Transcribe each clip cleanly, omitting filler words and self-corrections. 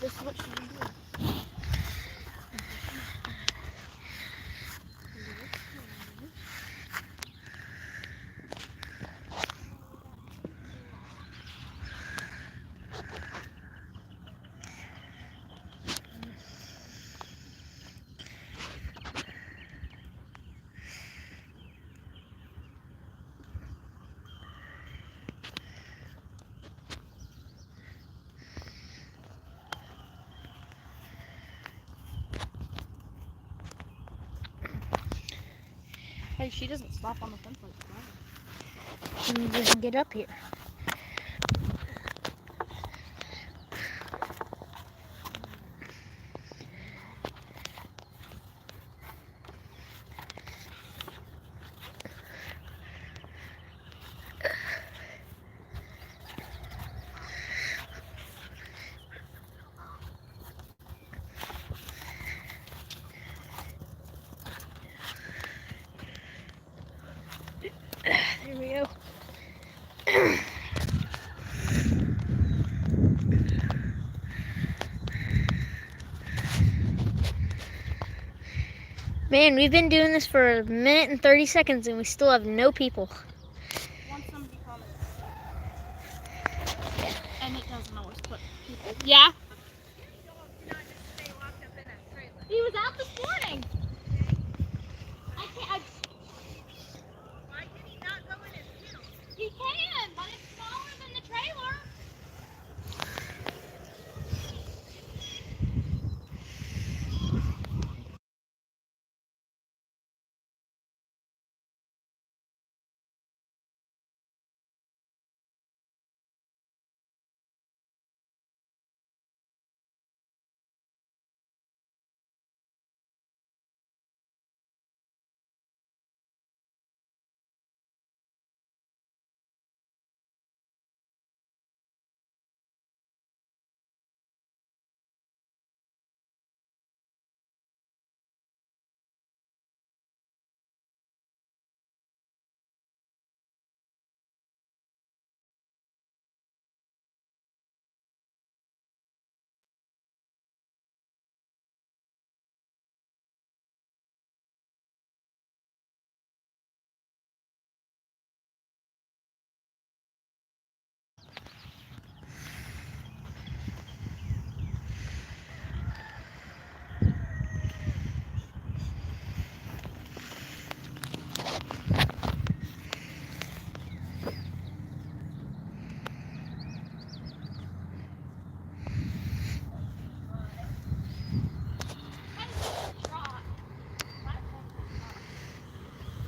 this is what she's gonna do. Hey, she doesn't stop on the fence like that. She doesn't get up here. There we go. Man, we've been doing this for a minute and 30 seconds and we still have no people. Once somebody comments. And it doesn't always put people. Yeah? He was out this morning. I can't. Why did he not go in his kennel? He can, but it's smaller than the trailer.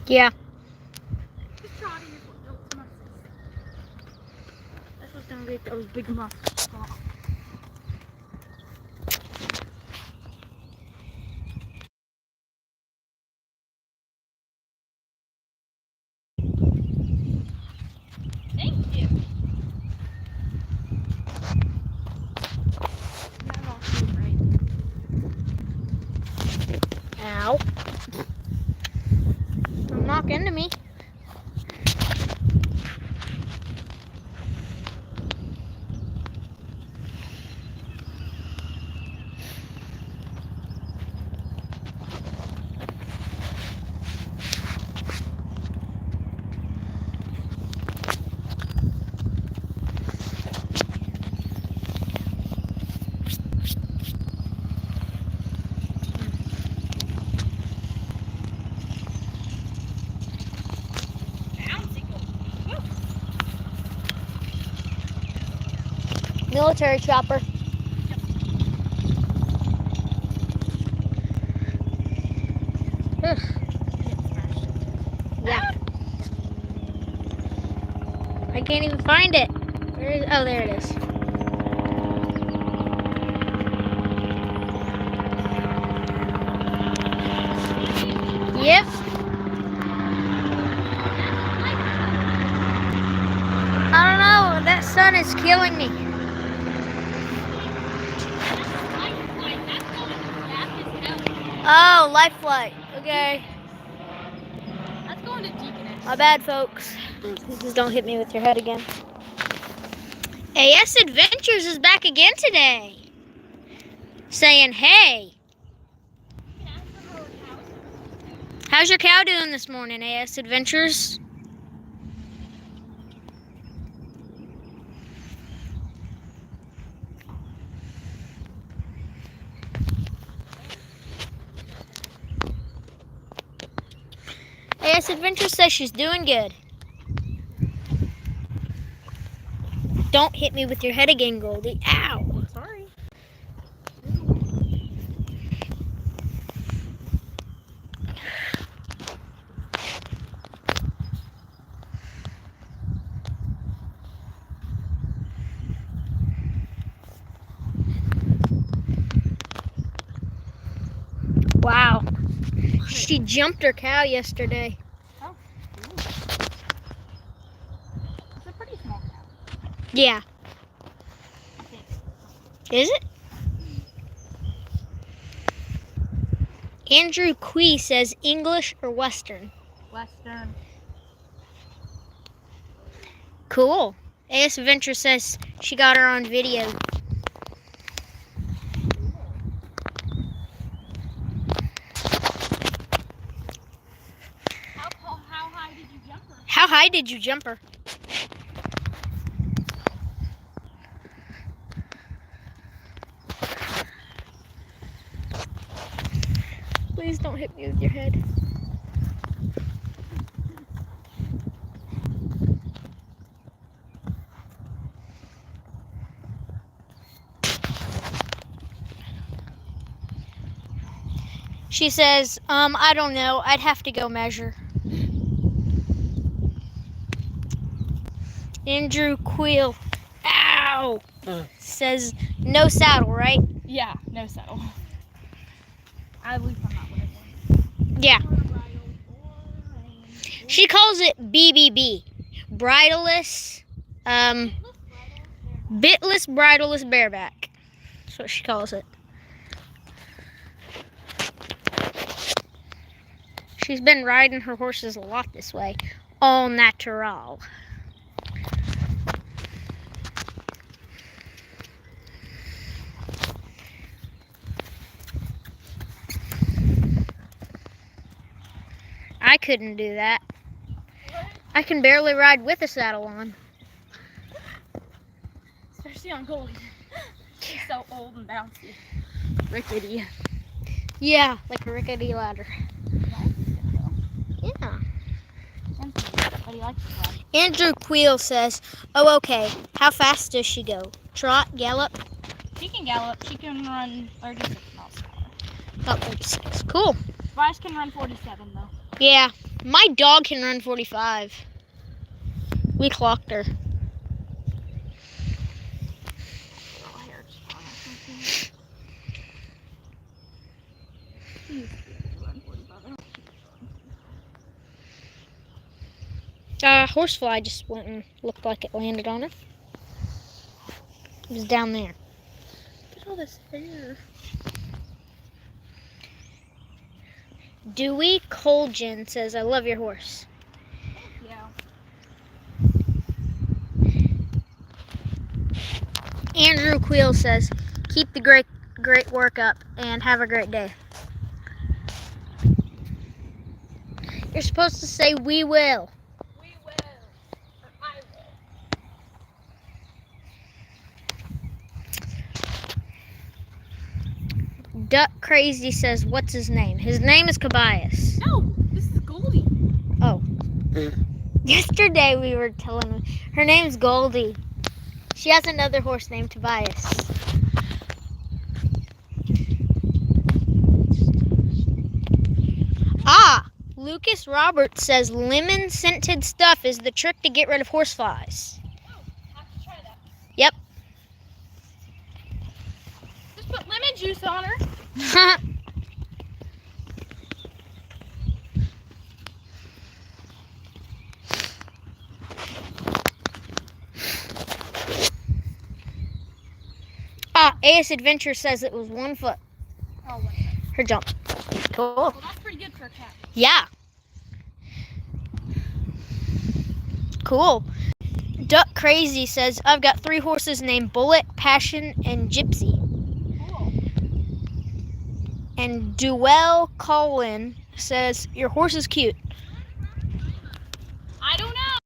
Yeah. His trotting is what built muscles. That's what's gonna make those big muscles strong. Thank you. That all feels right. Ow. Don't knock into me. Military chopper. Ugh. Yeah. I can't even find it. Where is? Oh, there it is. Yep. I don't know. That sun is killing me. Oh, life flight. Okay. That's going to Deaconess. My bad, folks. Just don't hit me with your head again. AS Adventures is back again today. saying, hey, You can ask her how her cow's how's your cow doing this morning, AS Adventures? AS Adventures says she's doing good. Don't hit me with your head again, Goldie. Ow! Sorry. Wow. She jumped her cow yesterday. Oh. Ooh. It's a pretty small cow. Yeah. I think. Is it? Andrew Quee says English or Western. Western. Cool. AS Adventure says she got her on video. How high did you jump her? How high did you jump her? Please don't hit me with your head. She says, I don't know. I'd have to go measure. Andrew Queel, ow, says no saddle, right? Yeah, no saddle. At least I'm not with it. Yeah. She calls it BBB. Bridleless, bitless, bridleless bareback. That's what she calls it. She's been riding her horses a lot this way. All natural. I couldn't do that. I can barely ride with a saddle on. Especially on Goldie. She's so old and bouncy. Rickety. Yeah, like a rickety ladder. Yeah. But he likes to run. Andrew Queel says, oh, okay. How fast does she go? Trot, gallop? She can gallop. She can run 36 miles an hour. About 36. Cool. Vice can run 47 though. Yeah, my dog can run 45. We clocked her. Oh, hair just on her. She used to be able to run 45. I don't think she can run. Horsefly just went and looked like it landed on her. It was down there. Look at all this hair. Dewey Colgin says, I love your horse. Yeah. Andrew Queel says, keep the great work up and have a great day. You're supposed to say, we will. We will. Or I will. Duck Crazy says, what's his name? His name is Tobias. No, this is Goldie. Oh. Yesterday we were telling her, her name's Goldie. She has another horse named Tobias. Lucas Roberts says lemon scented stuff is the trick to get rid of horseflies. Oh, I have to try that. Yep. Just put lemon juice on her. AS Adventure says it was 1 foot. Oh, wait. Her jump. Cool. Well, that's pretty good for a cat. Yeah. Cool. Duck Crazy says, I've got 3 horses named Bullet, Passion, and Gypsy. Cool. And Duell Colin says, your horse is cute. I don't know.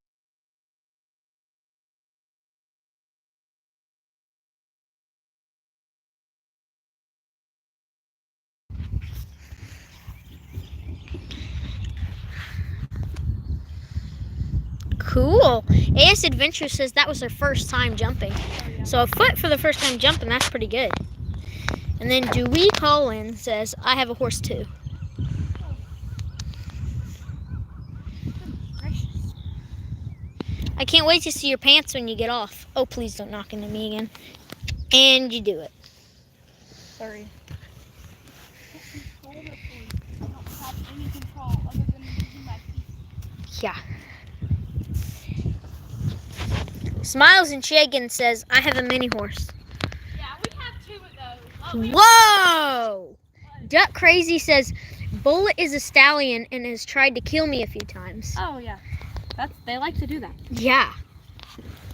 Cool. AS Adventure says that was her first time jumping. So a foot for the first time jumping, that's pretty good. And then Dewey Colin says, I have a horse too. I can't wait to see your pants when you get off. Oh, please don't knock into me again. And you do it. Sorry. I don't have any control other than using my feet. Yeah. Smiles and Shagan says, I have a mini horse. Yeah, we have 2 of those. Whoa! Duck Crazy says, Bullet is a stallion and has tried to kill me a few times. Oh yeah, they like to do that. Yeah.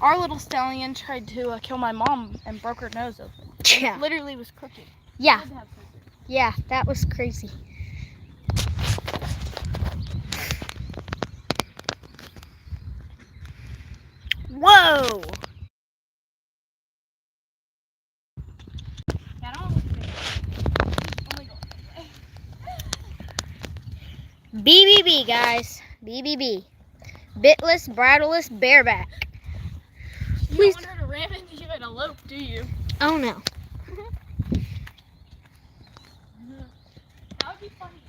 Our little stallion tried to kill my mom and broke her nose open. Yeah. It literally was crooked. Yeah. Had to have surgery. Yeah, that was crazy. Whoa! Yeah, I don't want to look at it. Oh my God. BBB, guys. BBB. Bitless, bridleless, bareback. You Please. don't want her to ram into you and elope, do you? Oh, no. That would be funny.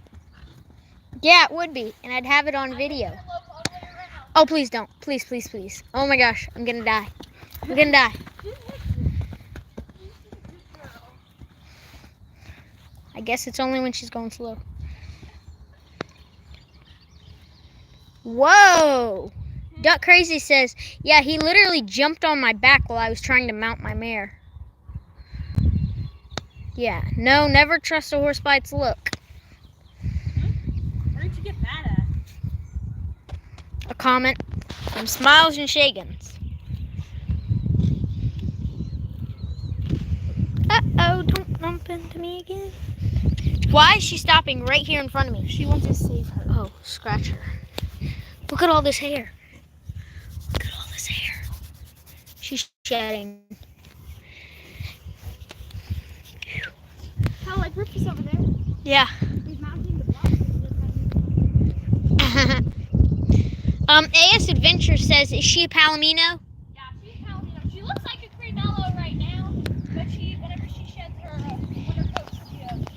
Yeah, it would be. And I'd have it on video. Elope all the way around. Oh, please don't. Please, please, please. Oh, my gosh. I'm going to die. I'm going to die. I guess it's only when she's going slow. Whoa! Duck Crazy says, yeah, he literally jumped on my back while I was trying to mount my mare. Yeah, no, never trust a horse by its look. Where did you get that at? A comment from Smiles and Shagans. Uh-oh, don't bump into me again. Why is she stopping right here in front of me? She wants to save her. Oh, scratch her. Look at all this hair. Look at all this hair. She's shedding. How like Rufus over there? Yeah. He's mounting the block. AS Adventure says, is she a Palomino? Yeah, she's Palomino. She looks like a Cremello right now, but whenever she sheds her winter coat,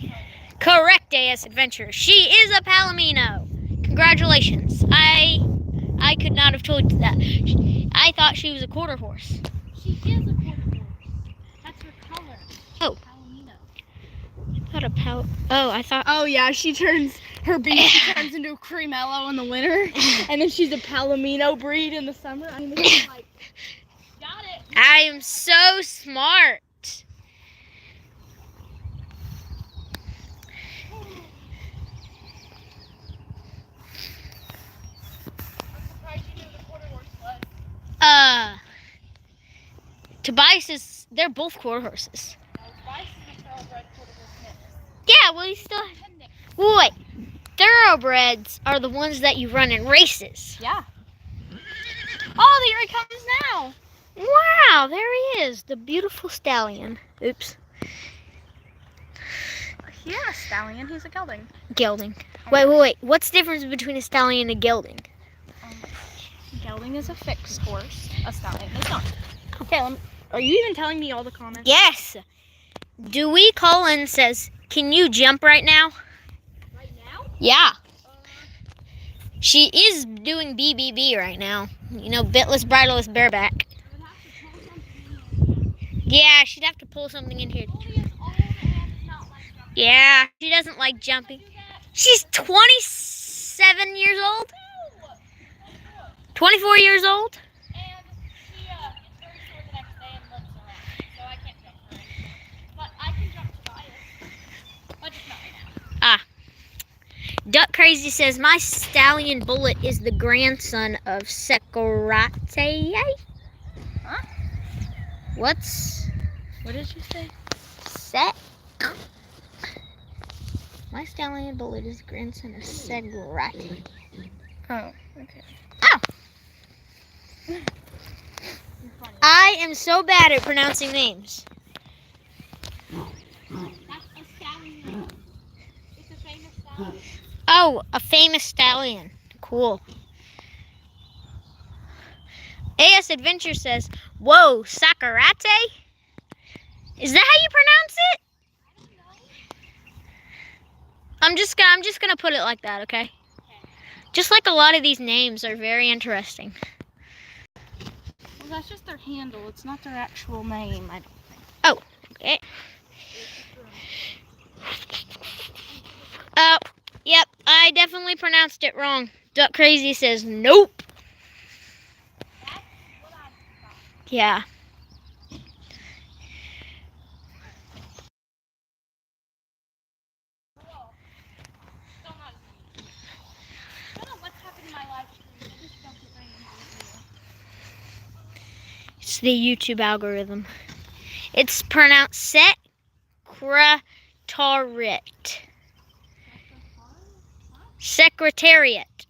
she Correct, AS Adventure. She is a Palomino. Congratulations. I could not have told you that. I thought she was a quarter horse. She is a quarter horse. That's her color. Oh. Palomino. I thought. Oh yeah, she turns into a Cremello in the winter, and then she's a Palomino breed in the summer. I mean, it's like, got it. I am so smart. I'm surprised you knew the quarter horse was. Tobias they're both quarter horses. Tobias is a thoroughbred quarter horse mix. Yeah, well, he's still. Wait. Thoroughbreds are the ones that you run in races. Yeah. Oh, here he comes now. Wow, there he is, the beautiful stallion. Oops. He's not a stallion, he's a gelding. Gelding. Wait. What's the difference between a stallion and a gelding? Gelding is a fixed horse. A stallion is not. Okay, are you even telling me all the comments? Yes. Dewey Cullen says, can you jump right now? Right now? Yeah. She is doing BBB right now. You know, bitless, bridleless, bareback. I would have to pull something in. Yeah, she'd have to pull something in here. Goldie is old and not like jumping. Yeah, she doesn't like jumping. She's 27 years old? 24 years old? And she gets very sore the next day and limps around. So I can't jump her anymore. But I can jump Tobias. But just not right now. Duck Crazy says, my stallion Bullet is the grandson of Sekarate. Huh? What's What did you say? set? My stallion bullet is the grandson of Segrati. Oh, okay. Oh! I am so bad at pronouncing names. That's a stallion. It's a famous stallion. Oh, a famous stallion. Cool. AS Adventure says, whoa, Sakurate? Is that how you pronounce it? I don't know. I'm just gonna put it like that, okay? Just like a lot of these names are very interesting. Well, that's just their handle. It's not their actual name, I don't think. Oh, okay. Yep, I definitely pronounced it wrong. Duck Crazy says, nope. That's what I thought. Yeah. Cool. Still not as neat. I don't know what's happened in my live stream. I just don't get very into It's the YouTube algorithm. It's pronounced Secretariat. Secretariat.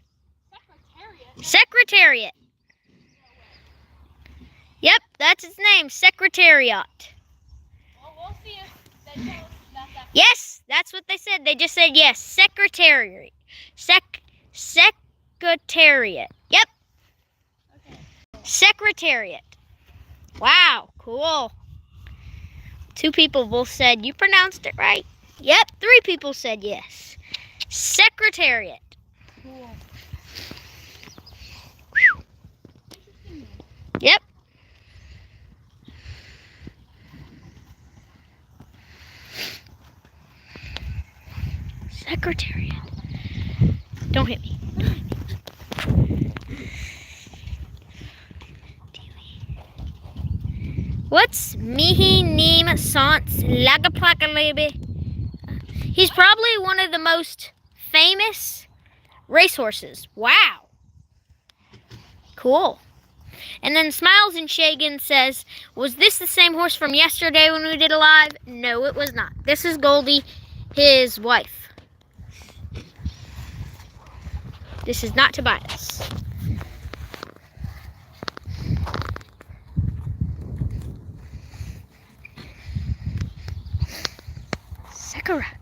Secretariat. Secretariat. Yep, that's its name, Secretariat. Well, we'll see if they tell us about that. Yes, that's what they said. They just said yes, Secretariat. Secretariat. Yep, Okay. Secretariat. Wow, cool. 2 people both said you pronounced it right. Yep, 3 people said yes. Secretariat. Cool. Yep. Secretariat. Don't hit me. What's Mihi Neem Sans Lagapakalebe? He's probably one of the most famous racehorses. Wow. Cool. And then Smiles and Shagan says, was this the same horse from yesterday when we did a live? No, it was not. This is Goldie, his wife. This is not Tobias. Sakurat.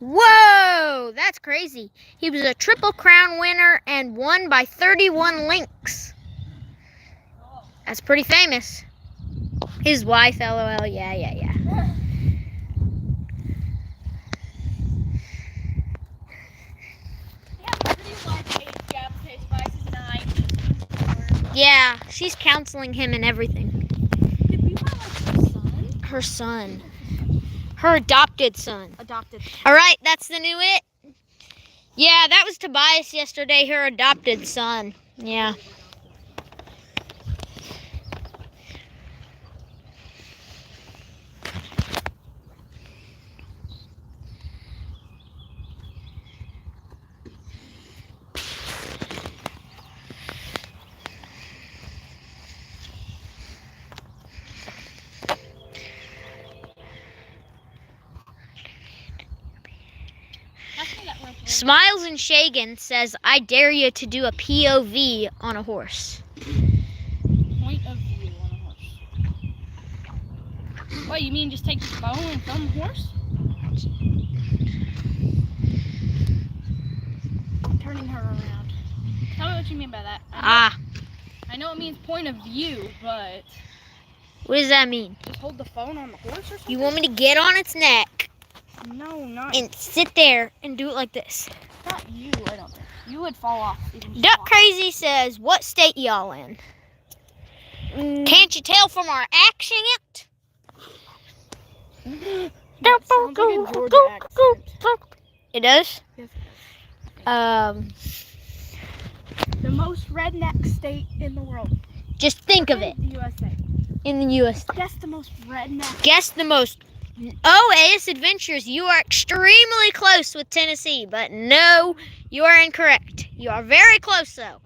Whoa, that's crazy. He was a Triple Crown winner and won by 31 links. That's pretty famous. His wife, LOL, yeah. Yeah, pretty large age gap. Okay, Spice is 9. Yeah, she's counseling him and everything. Did we buy like her son? Her son. Her adopted son. Adopted. All right, that's the new it. Yeah, that was Tobias yesterday, her adopted son. Yeah. Smiles and Shagan says, I dare you to do a POV on a horse. Point of view on a horse. What, you mean just take the phone and film the horse? I'm turning her around. Tell me what you mean by that. I know it means point of view, but What does that mean? just hold the phone on the horse or something? You want me to get on its neck No, not and sit there and do it like this? not you, I don't think. You would fall off. Even Duck fall. Crazy says, what state y'all in? Can't you tell from our accent? That sounds like a Georgia accent. It does? Yes. The most redneck state in the world. Just think of it. The USA. In the U.S. Guess the most redneck. Guess the most. Oh, AS Adventures, you are extremely close with Tennessee, but no, you are incorrect. You are very close, though.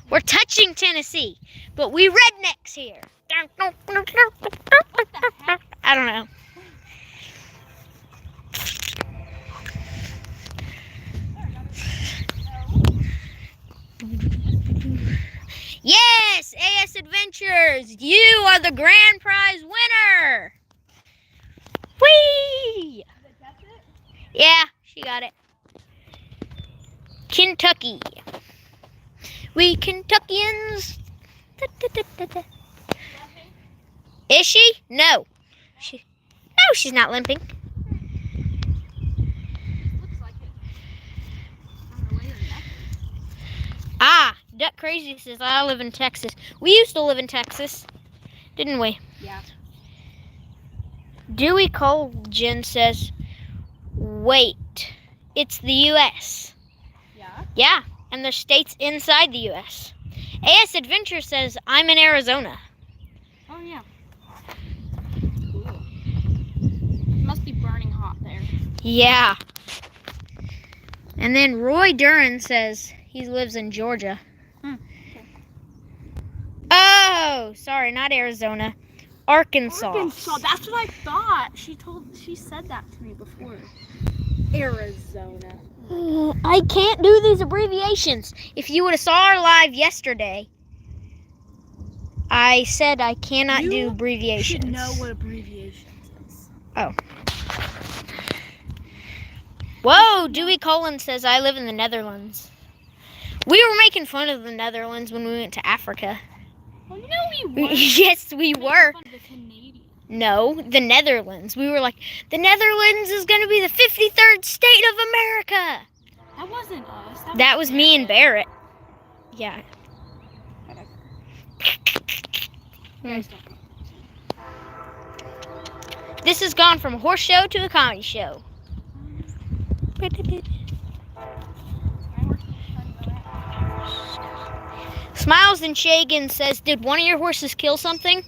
We're touching Tennessee, but we rednecks here. I don't know. Yes, AS Adventures, you are the grand prize winner. Whee! Yeah, she got it. Kentucky. We Kentuckians. Da, da, da, da, da. Is she? No. No, she's not limping. Looks like it. On the way to the neck. Ah, Duck Crazy says I live in Texas. We used to live in Texas, didn't we? Yeah. Dewey Colgan says, wait, it's the U.S. Yeah. Yeah, and there's states inside the U.S. AS Adventure says, I'm in Arizona. Oh, yeah. Cool. It must be burning hot there. Yeah. And then Roy Duran says he lives in Georgia. Okay. Oh, sorry, not Arizona. Arkansas. Arkansas. That's what I thought. She said that to me before. Arizona. I can't do these abbreviations. If you would have saw our live yesterday, I said I cannot do abbreviations. You should know what abbreviations is. Oh. Whoa, Dewey Cullen says I live in the Netherlands. We were making fun of the Netherlands when we went to Africa. Well, no, we weren't. Yes, we were. Fun of the Canadians. No, the Netherlands. We were like, the Netherlands is going to be the 53rd state of America. That wasn't us. That was me and Barrett. Yeah. Whatever. Hmm. Guys don't know. This has gone from a horse show to a comedy show. Smiles and Shagan says, did one of your horses kill something?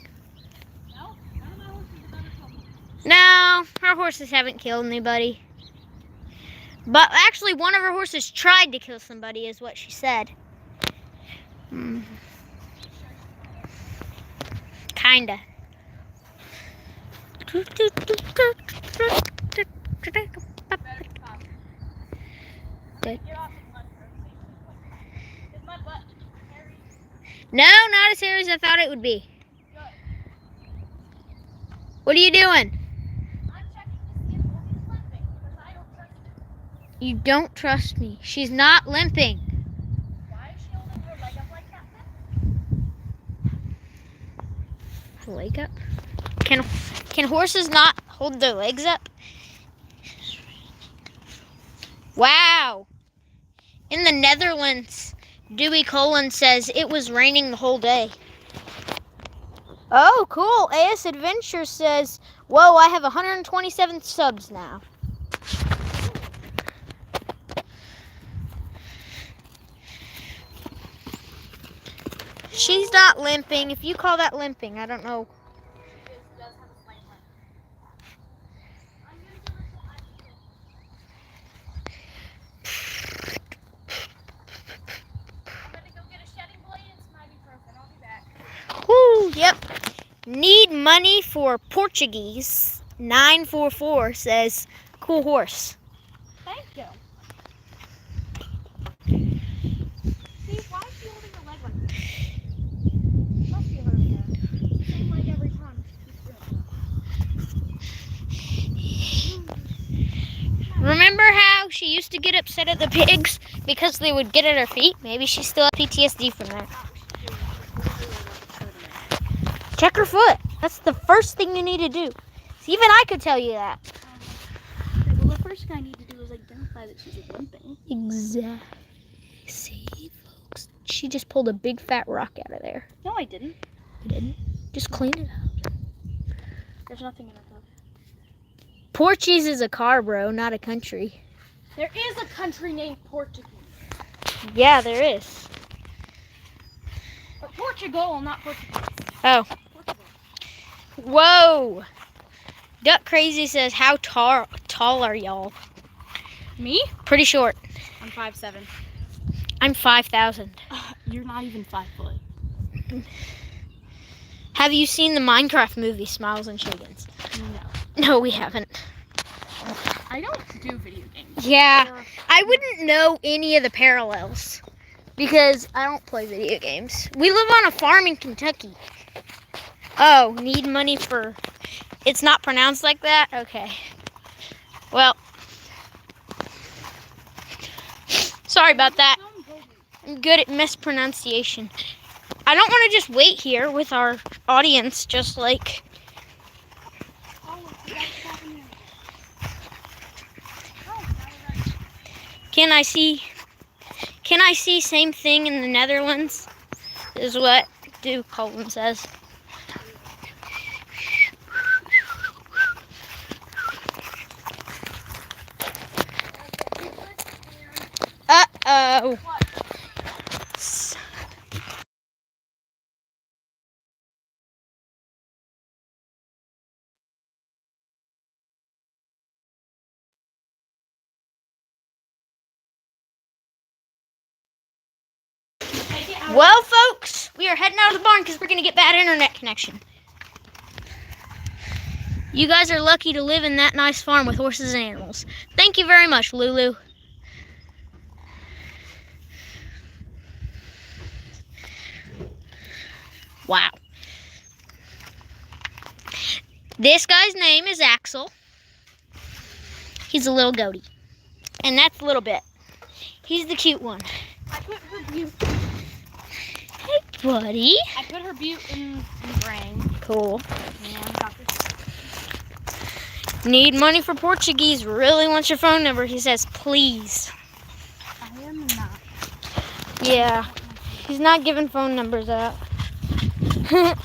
No, none of my horses have ever killed me. No, our horses haven't killed anybody. But actually, one of our horses tried to kill somebody, is what she said. Kinda. No, not as hairy as I thought it would be. What are you doing? I'm checking to see if Goldie's limping because I don't trust her. You don't trust me. She's not limping. Why is she holding her leg up like that then? Leg up? Can horses not hold their legs up? Wow. In the Netherlands, Dewey Cullen says it was raining the whole day. Oh, cool. AS Adventure says, whoa, I have 127 subs now. She's not limping. If you call that limping, I don't know. It does have a slight limp. I'm going to give her some I'm going to go get a shedding blade and some ibuprofen. I'll be back. Woo, yep. Need money for Portuguese. 944 says, cool horse. Thank you. See, why is she holding her leg like this? She must be hurting her. Same leg every time. Remember how she used to get upset at the pigs because they would get at her feet? Maybe she still has PTSD from that. Check her foot. That's the first thing you need to do. Even I could tell you that. Well, the first thing I need to do is identify that she's limping. Exactly. See, folks, she just pulled a big fat rock out of there. No, I didn't. You didn't? Just clean it out. There's nothing in her cup. Portuguese is a car, bro, not a country. There is a country named Portugal. Yeah, there is. But Portugal, not Portuguese. Oh. Portugal. Whoa. Duck Crazy says, how tall are y'all? Me? Pretty short. I'm 5'7". I'm 5,000. You're not even 5 foot. Have you seen the Minecraft movie, Smiles and Chickens? No. No, we haven't. I don't do video games. Yeah, I wouldn't know any of the parallels. Because I don't play video games. We live on a farm in Kentucky. Oh, need money for... It's not pronounced like that? Okay. Well, sorry about that. I'm good at mispronunciation. I don't want to just wait here with our audience, just like... Can I see same thing in the Netherlands? Is what Duke Colin says. Uh-oh. Well, folks, we are heading out of the barn because we're going to get bad internet connection. You guys are lucky to live in that nice farm with horses and animals. Thank you very much, Lulu. Wow. This guy's name is Axel. He's a little goatee. And that's a little bit. He's the cute one. I put her butte. Hey, buddy. I put her butte in the brain. Cool. And got this. Need money for Portuguese. Really wants your phone number. He says, please. I am not. Yeah. He's not giving phone numbers out. I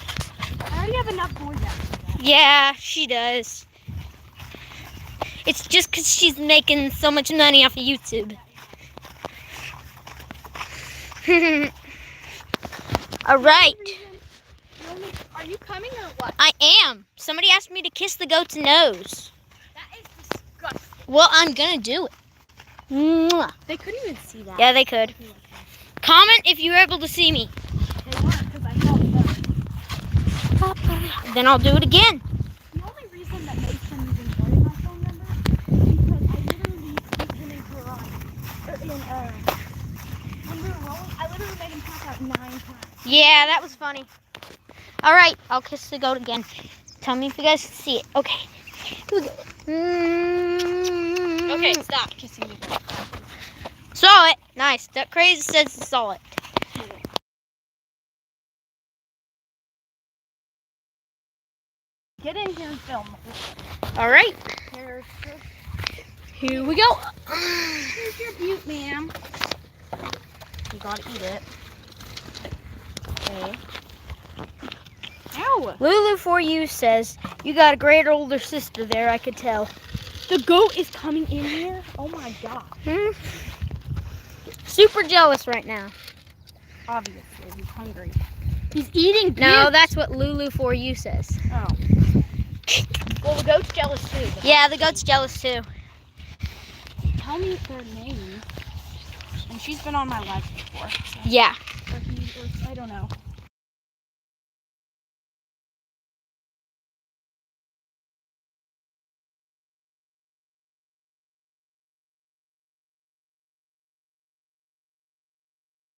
already have enough boys after that. Yeah, she does. It's just because she's making so much money off of YouTube. All right. Are you coming or what? I am. Somebody asked me to kiss the goat's nose. That is disgusting. Well, I'm going to do it. Mwah. They couldn't even see that. Yeah, they could. Comment if you were able to see me. They weren't because I held them. Then I'll do it again. The only reason that makes them even worry my phone number is because I literally put them in garage. When we were rolling, I literally made him pass out 9 times. Yeah, that was funny. All right, I'll kiss the goat again. Tell me if you guys can see it. Okay. Here we go. Okay, stop kissing me. Saw it. Nice. That crazy says it saw it. Get in here and film. All right. Here we go. Here's your butte, ma'am. You gotta eat it. Okay. Ow! Lulu for you says you got a great older sister there. I could tell. The goat is coming in here. Oh my god. Super jealous right now. Obviously, he's hungry. He's eating butte. No, that's what Lulu for you says. Oh. Well, the goat's jealous too. Yeah, the goat's jealous too. Tell me their name. And she's been on my live before. So. Yeah. Or he, or, I don't know.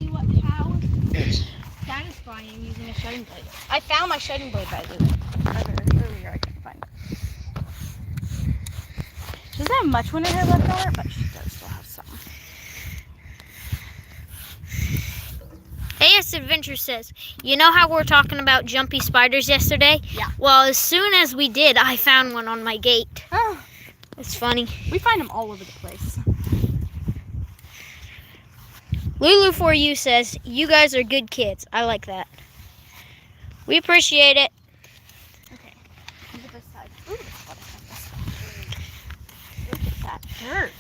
What cow? Satisfying using a shutting blade. I found my shutting blade by the way. Earlier I couldn't find it. She doesn't have much winter hair left on her, but she does still have some. AS Adventure says, you know how we're talking about jumpy spiders yesterday? Yeah. Well, as soon as we did, I found one on my gate. Oh. It's funny. We find them all over the place. Lulu for you says, you guys are good kids. I like that. We appreciate it. Okay. Look at this side. Ooh, this side. Look at that dirt.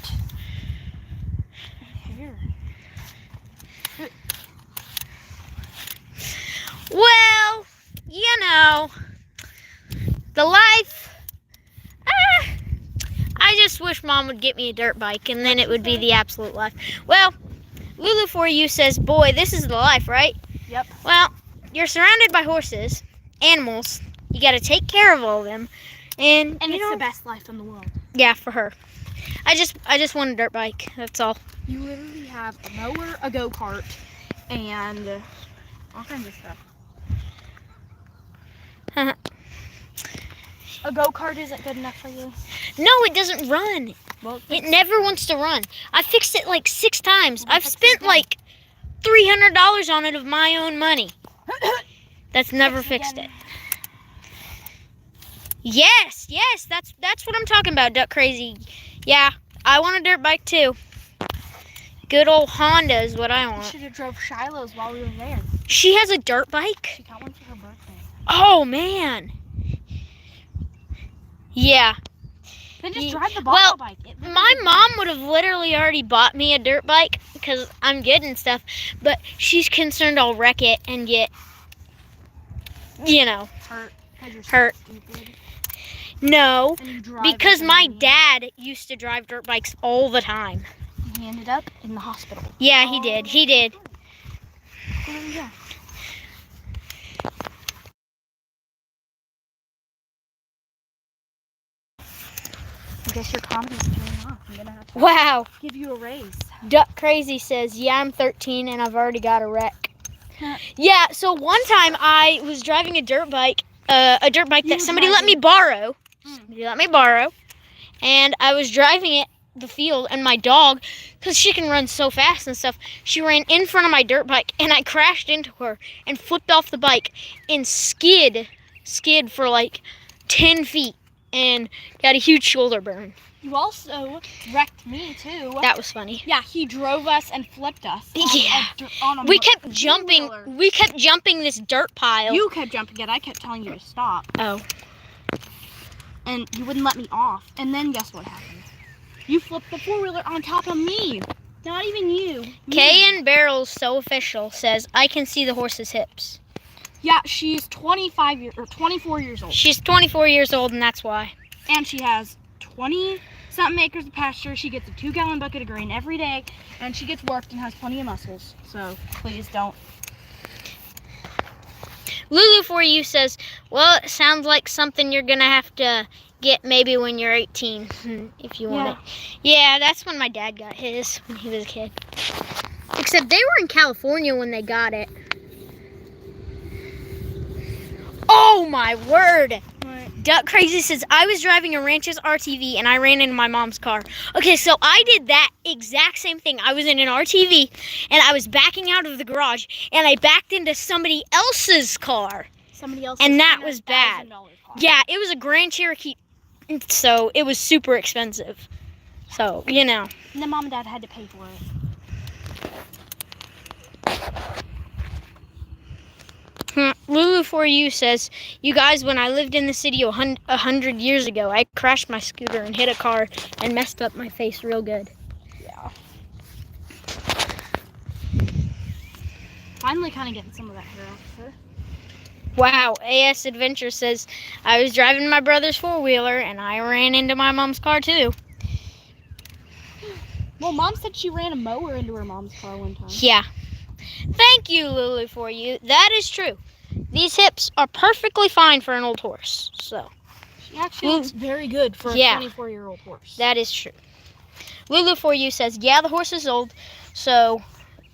Here. Well, you know, the life, I just wish Mom would get me a dirt bike and then it would be the absolute life. Well, Lulu for you says, boy, this is the life, right? Yep. Well, you're surrounded by horses, animals. You got to take care of all of them. And you it's know, the best life in the world. Yeah, for her. I just want a dirt bike. That's all. You literally have a mower, a go-kart, and all kinds of stuff. A go-kart isn't good enough for you? No, it doesn't run. Well, It never wants to run. I fixed it like 6 times. Well, I've fix it spent again. like $300 on it of my own money. That's never Fix it fixed it. again. Yes, that's what I'm talking about, Duck Crazy. Yeah, I want a dirt bike too. Good old Honda is what I We want. should have drove Shiloh's while we were there. She has a dirt bike? She got one for her birthday. Oh, man. Yeah. Then just Ye- drive the well, bike. It really My is mom nice. would have literally already bought me a dirt bike because I'm good and stuff, but she's concerned I'll wreck it and get, Hurt. 'Cause you're so hurt. stupid. No, And you drive because like a my maniac. dad used to drive dirt bikes all the time. He ended up in the hospital. Yeah, he did. He did. Well, there you go. I guess your comedy's paying off. I'm gonna have to Wow. give you a raise. Duck Crazy says, yeah, I'm 13 and I've already got a wreck. Huh. Yeah, so one time I was driving a dirt bike You that were somebody let me borrow. Somebody let me borrow. And I was driving it, the field, and my dog, because she can run so fast and stuff, she ran in front of my dirt bike and I crashed into her and flipped off the bike and skid for like 10 feet and got a huge shoulder burn. You also wrecked me too. That was funny. Yeah, he drove us and flipped us. Yeah. On a We kept jumping. two-wheeler. We kept jumping this dirt pile. You kept jumping it. I kept telling you to stop. Oh. And you wouldn't let me off. And then guess what happened? You flipped the four-wheeler on top of me. Not even you. Me. K&. Barrels So Official says, I can see the horse's hips. Yeah, she's 24 years old. She's 24 years old, and that's why. And she has 20-something acres of pasture. She gets a 2-gallon bucket of grain every day. And she gets worked and has plenty of muscles. So please don't. Lulu For You says, well, it sounds like something you're going to have to get maybe when you're 18, if you want it. Yeah, that's when my dad got his, when he was a kid. Except they were in California when they got it. Oh, my word. Duck Crazy says, I was driving a Ranch's RTV and I ran into my mom's car. Okay, so I did that exact same thing. I was in an RTV and I was backing out of the garage and I backed into somebody else's car. Somebody else. And that was bad. $100,000 car. Yeah, it was a Grand Cherokee, so it was super expensive. So, And then mom and dad had to pay for it. Lulu For You says, you guys, when I lived in the city 100 years ago, I crashed my scooter and hit a car and messed up my face real good. Yeah. Finally kind of getting some of that hair off her. Wow, AS Adventure says, I was driving my brother's four-wheeler and I ran into my mom's car too. Well, mom said she ran a mower into her mom's car one time. Yeah. Thank you, Lulu For You. That is true. These hips are perfectly fine for an old horse. So, She actually looks very good for a Yeah. 24-year-old horse. that is true. Lulu For You says, yeah, the horse is old, so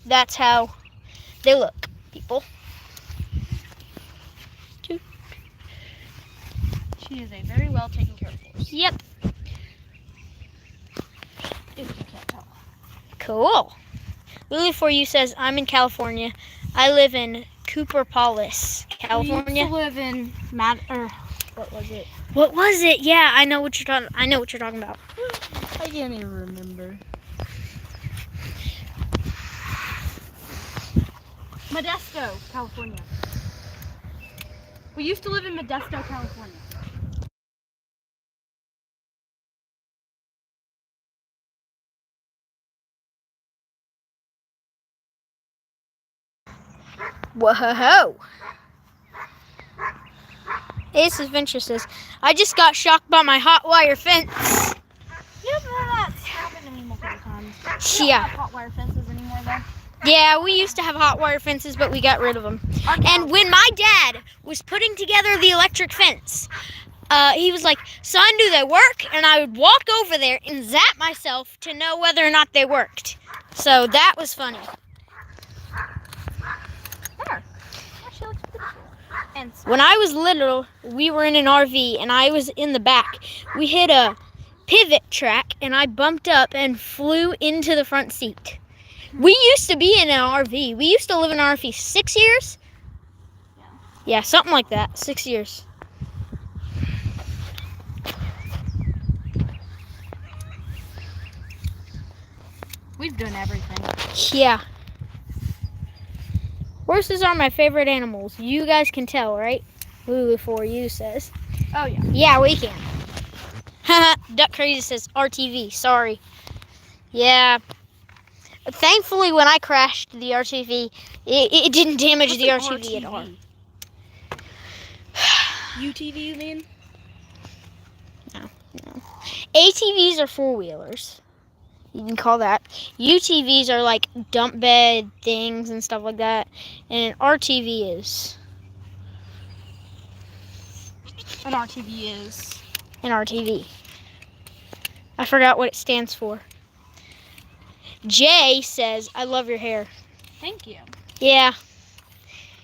that's how they look, people. She is a very well taken care of horse. Yep. If you can't tell. Cool. Lulu For You says, I'm in California. I live in Cooperpolis, We California. used to live in what was it? What was it? Yeah, I know what you're talking. I know what you're talking about. I can't even remember. Modesto, California. We used to live in Modesto, California. Whoa. Ace Adventure says, I just got shocked by my hot wire fence. Yeah, that's happened to me multiple times. We don't Yeah. have hot wire fences anymore, though. Yeah, we used to have hot wire fences, but we got rid of them. And when my dad was putting together the electric fence, he was like, son, do they work? And I would walk over there and zap myself to know whether or not they worked. So that was funny. And When I was little, we were in an RV and I was in the back. We hit a pivot track and I bumped up and flew into the front seat. We used to be in an RV. We used to live in an RV 6 years? Yeah, something like that. 6 years. we've done everything. Yeah. Horses are my favorite animals. You guys can tell, right? Lulu for you says. Oh yeah. Yeah, we can. Duck Crazy says RTV. Sorry. Yeah. Thankfully, when I crashed the RTV, it didn't damage What's the an RTV at all. UTV, you mean? No. ATVs are four-wheelers. You can call that. UTVs are like dump bed things and stuff like that. And an RTV is An RTV is. an RTV. I forgot what it stands for. Jay says, I love your hair. Thank you. Yeah.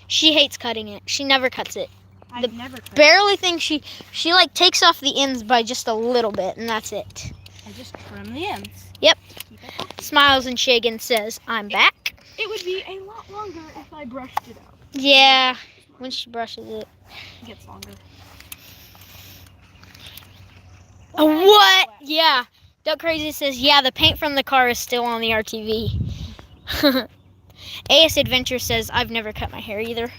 She hates cutting it. She never cuts it. I've never cut it. Barely think she like takes off the ends by just a little bit and that's it. I just trim the ends. Yep. Keep it healthy. Smiles and Shagan says, I'm back. It would be a lot longer if I brushed it out. Yeah. When she brushes it. It gets longer. Oh, what? Yeah. Duck Crazy says, yeah, the paint from the car is still on the RTV. AS Adventure says, I've never cut my hair either.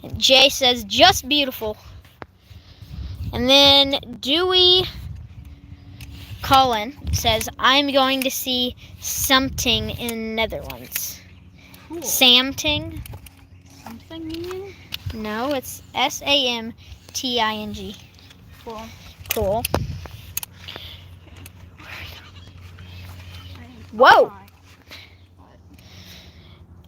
And Jay says, just beautiful. And then Dewey Colin says, I'm going to see something in Netherlands. Cool. Samting? Something you mean? No, it's SAMTING. Cool. Cool. Whoa!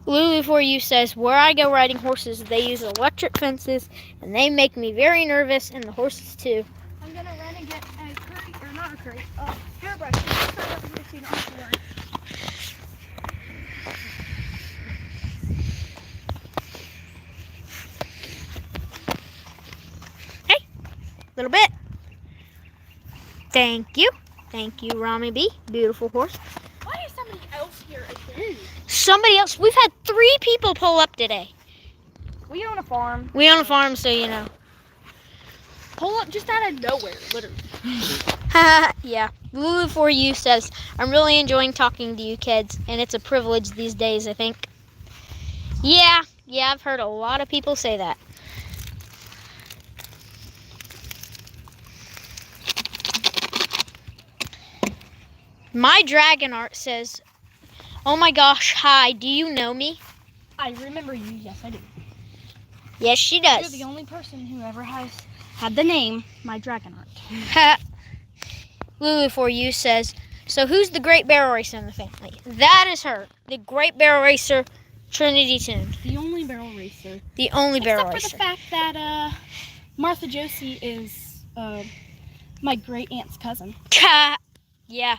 Lulu for you says, where I go riding horses, they use electric fences, and they make me very nervous, and the horses too. I'm gonna run and get a curry, or not a curry, hairbrush. So you don't have to worry. Hey, little bit. Thank you. Thank you, Rami B. Beautiful horse. Why is somebody else here again? Somebody else. We've had 3 people pull up today. We own a farm. We own a farm, so you know. Pull up just out of nowhere, literally. Yeah. Lulu for you says, I'm really enjoying talking to you kids, and it's a privilege these days, I think. Yeah, I've heard a lot of people say that. My dragon art says, oh my gosh, hi, do you know me? I remember you, yes I do. Yes, she You're does. the only person who ever has had the name, my dragon art. Lulu for you says, so who's the great barrel racer in the family? That is her, the great barrel racer, Trinity Toon. The only barrel racer. The only barrel Except for racer. the fact that Martha Josie is my great aunt's cousin. Yeah.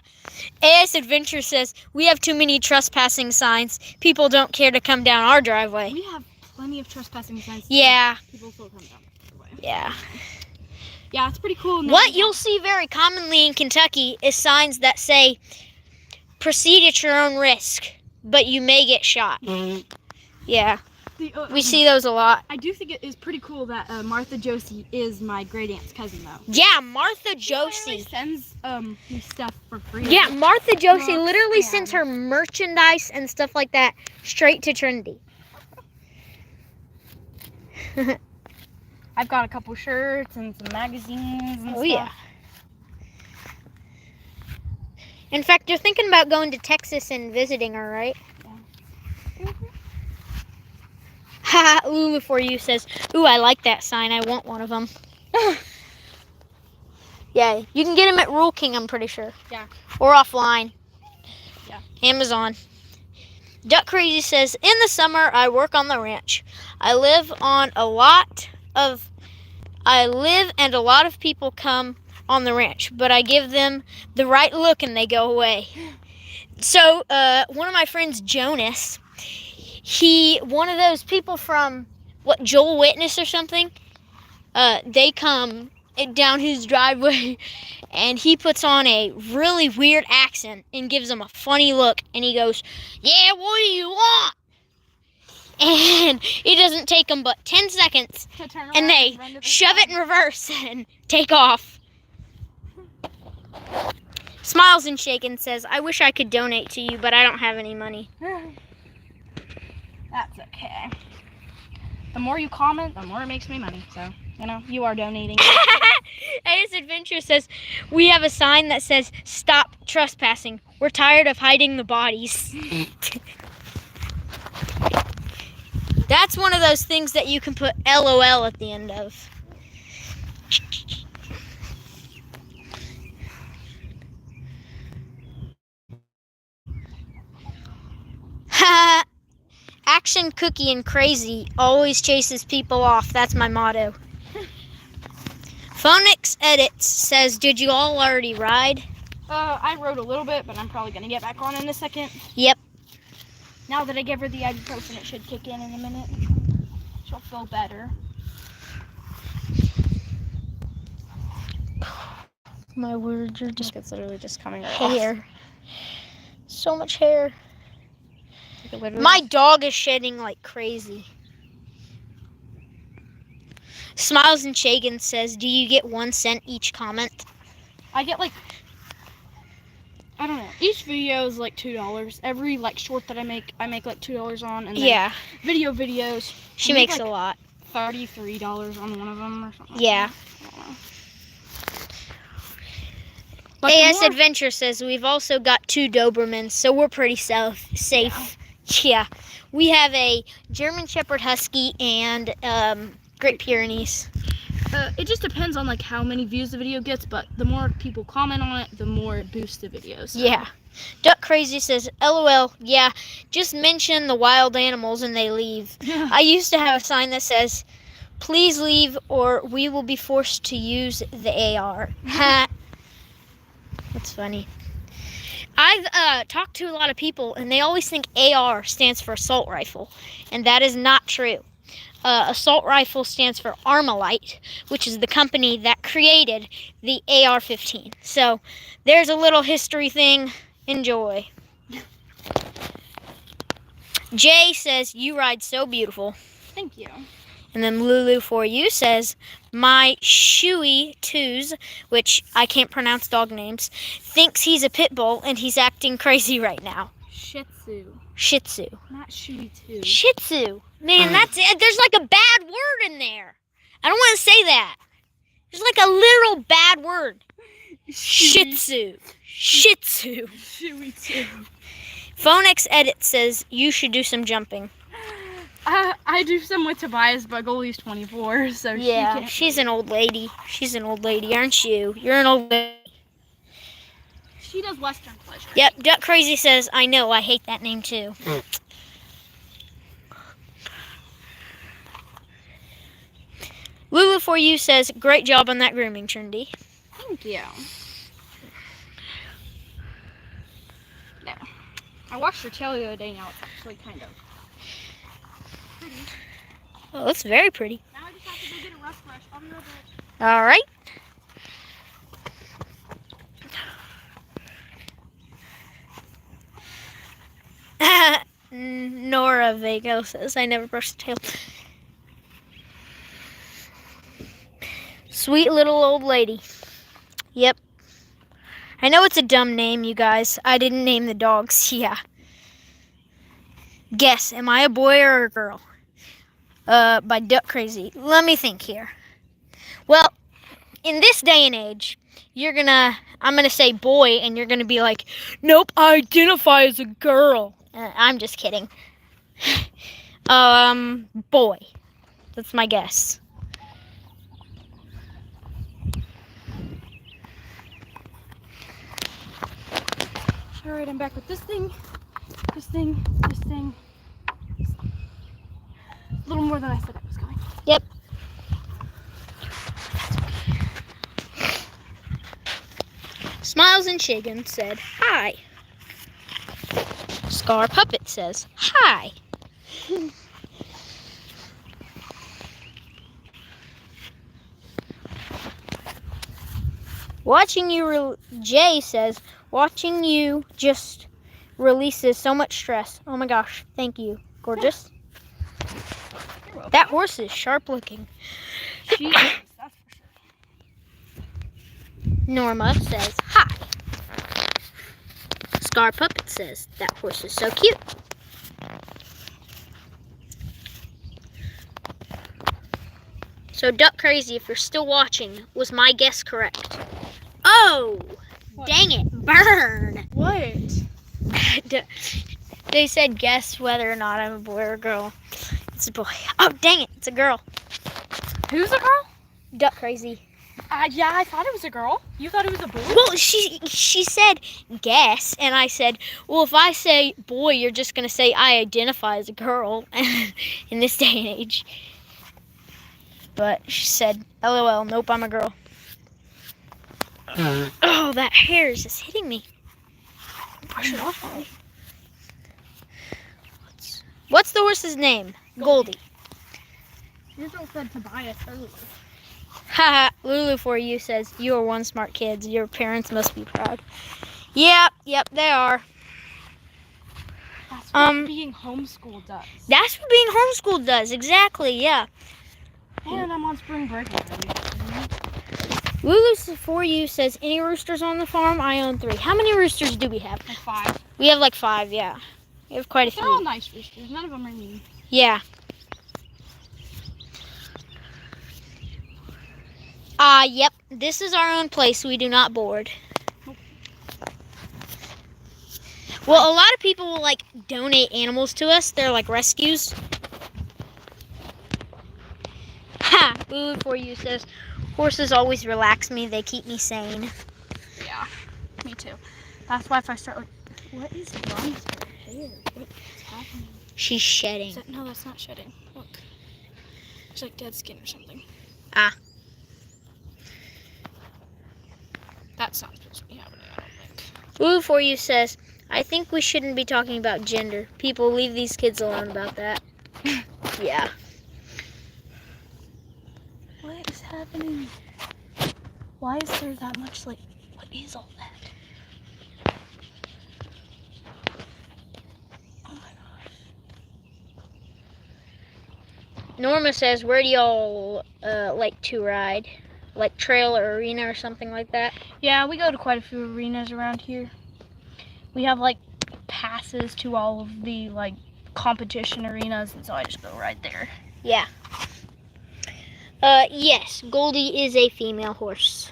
AS Adventure says, we have too many trespassing signs. People don't care to come down our driveway. We have plenty of trespassing signs. Yeah. People still come down the driveway. Yeah. Yeah, it's pretty cool. What you'll see very commonly in Kentucky is signs that say, proceed at your own risk, but you may get shot. Yeah. We see those a lot. I do think it is pretty cool that Martha Josie is my great aunt's cousin, though. Yeah, Martha She literally Josie. sends me stuff for free. Yeah, Martha Josie Well, literally yeah. sends her merchandise and stuff like that straight to Trinity. I've got a couple shirts and some magazines and Oh, stuff. yeah. In fact, you're thinking about going to Texas and visiting her, right? Haha, Lulu for you says, ooh, I like that sign. I want one of them. Yeah, you can get them at Rule King, I'm pretty sure. Yeah. Or offline. Yeah. Amazon. Duck Crazy says, in the summer, I work on the ranch. I live and a lot of people come on the ranch, but I give them the right look and they go away. So, one of my friends, Jonas, one of those people from what, Joel Witness or something. They come down his driveway, and he puts on a really weird accent and gives them a funny look, and he goes, "Yeah, what do you want?" And it doesn't take them but 10 seconds, To turn around and they run to the shove it side. in reverse and take off. Smiles and Shaken says, "I wish I could donate to you, but I don't have any money." That's okay. The more you comment, the more it makes me money. So, you are donating. AS Adventure says, "We have a sign that says, 'Stop trespassing. We're tired of hiding the bodies.'" That's one of those things that you can put LOL at the end of. Action, Cookie, and Crazy always chases people off. That's my motto. Phonix Edits says, "Did you all already ride?" I rode a little bit, but I'm probably going to get back on in a second. Yep. Now that I give her the ibuprofen, it should kick in a minute. She'll feel better. My words are just It's literally just coming right hair. So much hair. off. My dog is shedding like crazy. Smiles and Shagan says, "Do you get 1 cent each comment?" I get I don't know. Each video is like $2. Every short that I make like $2 on. And then Yeah, videos. she I make, makes a lot. $33 on one of them or something. Yeah. I don't know. But the AS more- Adventure says, "We've also got 2 Dobermans, so we're pretty safe." Yeah. We have a German Shepherd Husky and Great Pyrenees. It just depends on how many views the video gets, but the more people comment on it, the more it boosts the video. So. Yeah. Duck Crazy says, "LOL, yeah, just mention the wild animals and they leave. I used to have a sign that says, 'Please leave or we will be forced to use the AR.'" That's funny. I've talked to a lot of people, and they always think AR stands for assault rifle, and that is not true. Assault rifle stands for Armalite, which is the company that created the AR-15. So there's a little history thing. Enjoy. Jay says, "You ride so beautiful." Thank you. And then Lulu for you says, "My Shui Twos," which I can't pronounce dog names, "thinks he's a pit bull and he's acting crazy right now." Shih Tzu, Shih Tzu. not Shooty Too. Shih Tzu. Man, that's it. There's a bad word in there. I don't want to say that. There's a literal bad word. Shih Tzu. Shih Tzu. Shooty Too. Phonix Edit says, "You should do some jumping." I do some with Tobias, but Goldie's 24, so Yeah, she can't. she's an old lady. She's an old lady, aren't you? You're an old lady. She does Western pleasure. Yep, Duck Crazy says, "I know, I hate that name too." Lulu for you says, "Great job on that grooming, Trinity." Thank you. There. I watched her tail the other day. Now it's actually kind of pretty. Oh, that's very pretty. Now I just have to go get a rough brush. I'll be right back. All right. Nora Vago says, "I never brush the tail." Sweet little old lady. Yep. I know it's a dumb name, you guys. I didn't name the dogs. Yeah. Guess, am I a boy or a girl? By Duck Crazy. Let me think here. Well, in this day and age, I'm gonna say boy, and you're gonna be like, "Nope, I identify as a girl." I'm just kidding. Boy. That's my guess. Alright, I'm back with this thing. A little more than I said I was going. Yep. Smiles and Shagan said, "Hi." Scar Puppet says, "Hi." Watching you, Jay says, watching you just releases so much stress. Oh my gosh, thank you, gorgeous. You're welcome. That horse is sharp looking. She is, that's for sure. Norma says, hi. Scar Puppet says, that horse is so cute. So Duck Crazy, if you're still watching, was my guess correct? Oh, What? dang it, burn. What? They said guess whether or not I'm a boy or a girl. It's a boy. Oh, dang it, it's a girl. Who's a girl? Duck Crazy. Yeah, I thought it was a girl. You thought it was a boy? Well, she said guess, and I said, well, if I say boy, you're just going to say I identify as a girl in this day and age. But she said, LOL, nope, I'm a girl. Oh, that hair is just hitting me. Brush it off already. What's the horse's name? Goldie. Yours said Tobias earlier. Haha, Lulu for you says, you are one smart kid. Your parents must be proud. Yep, they are. That's what being homeschooled does. That's what being homeschooled does, exactly, yeah. And I'm on spring break already. Lulu for you says, any roosters on the farm? I own 3. How many roosters do we have? Like 5. We have like 5, yeah. We have quite a They're all few. nice roosters. None of them are mean. Yeah. Yep. This is our own place. We do not board. Well, a lot of people will like donate animals to us. They're like rescues. Ha! Lulu for you says, horses always relax me. They keep me sane. Yeah, me too. That's why if I start like, what is wrong with her hair? What is happening? She's shedding. No, that's not shedding. Look. It's like dead skin or something. Ah. That's not supposed to be happening, I don't think. Lulu for you says, I think we shouldn't be talking about gender. People, leave these kids alone about that. Yeah. What is happening? Why is there that much like, what is all that? Oh my gosh. Norma says, where do y'all like to ride? Like trail or arena or something like that? Yeah, we go to quite a few arenas around here. We have like passes to all of the like competition arenas, and so I just go right there. Yeah. Yes, Goldie is a female horse.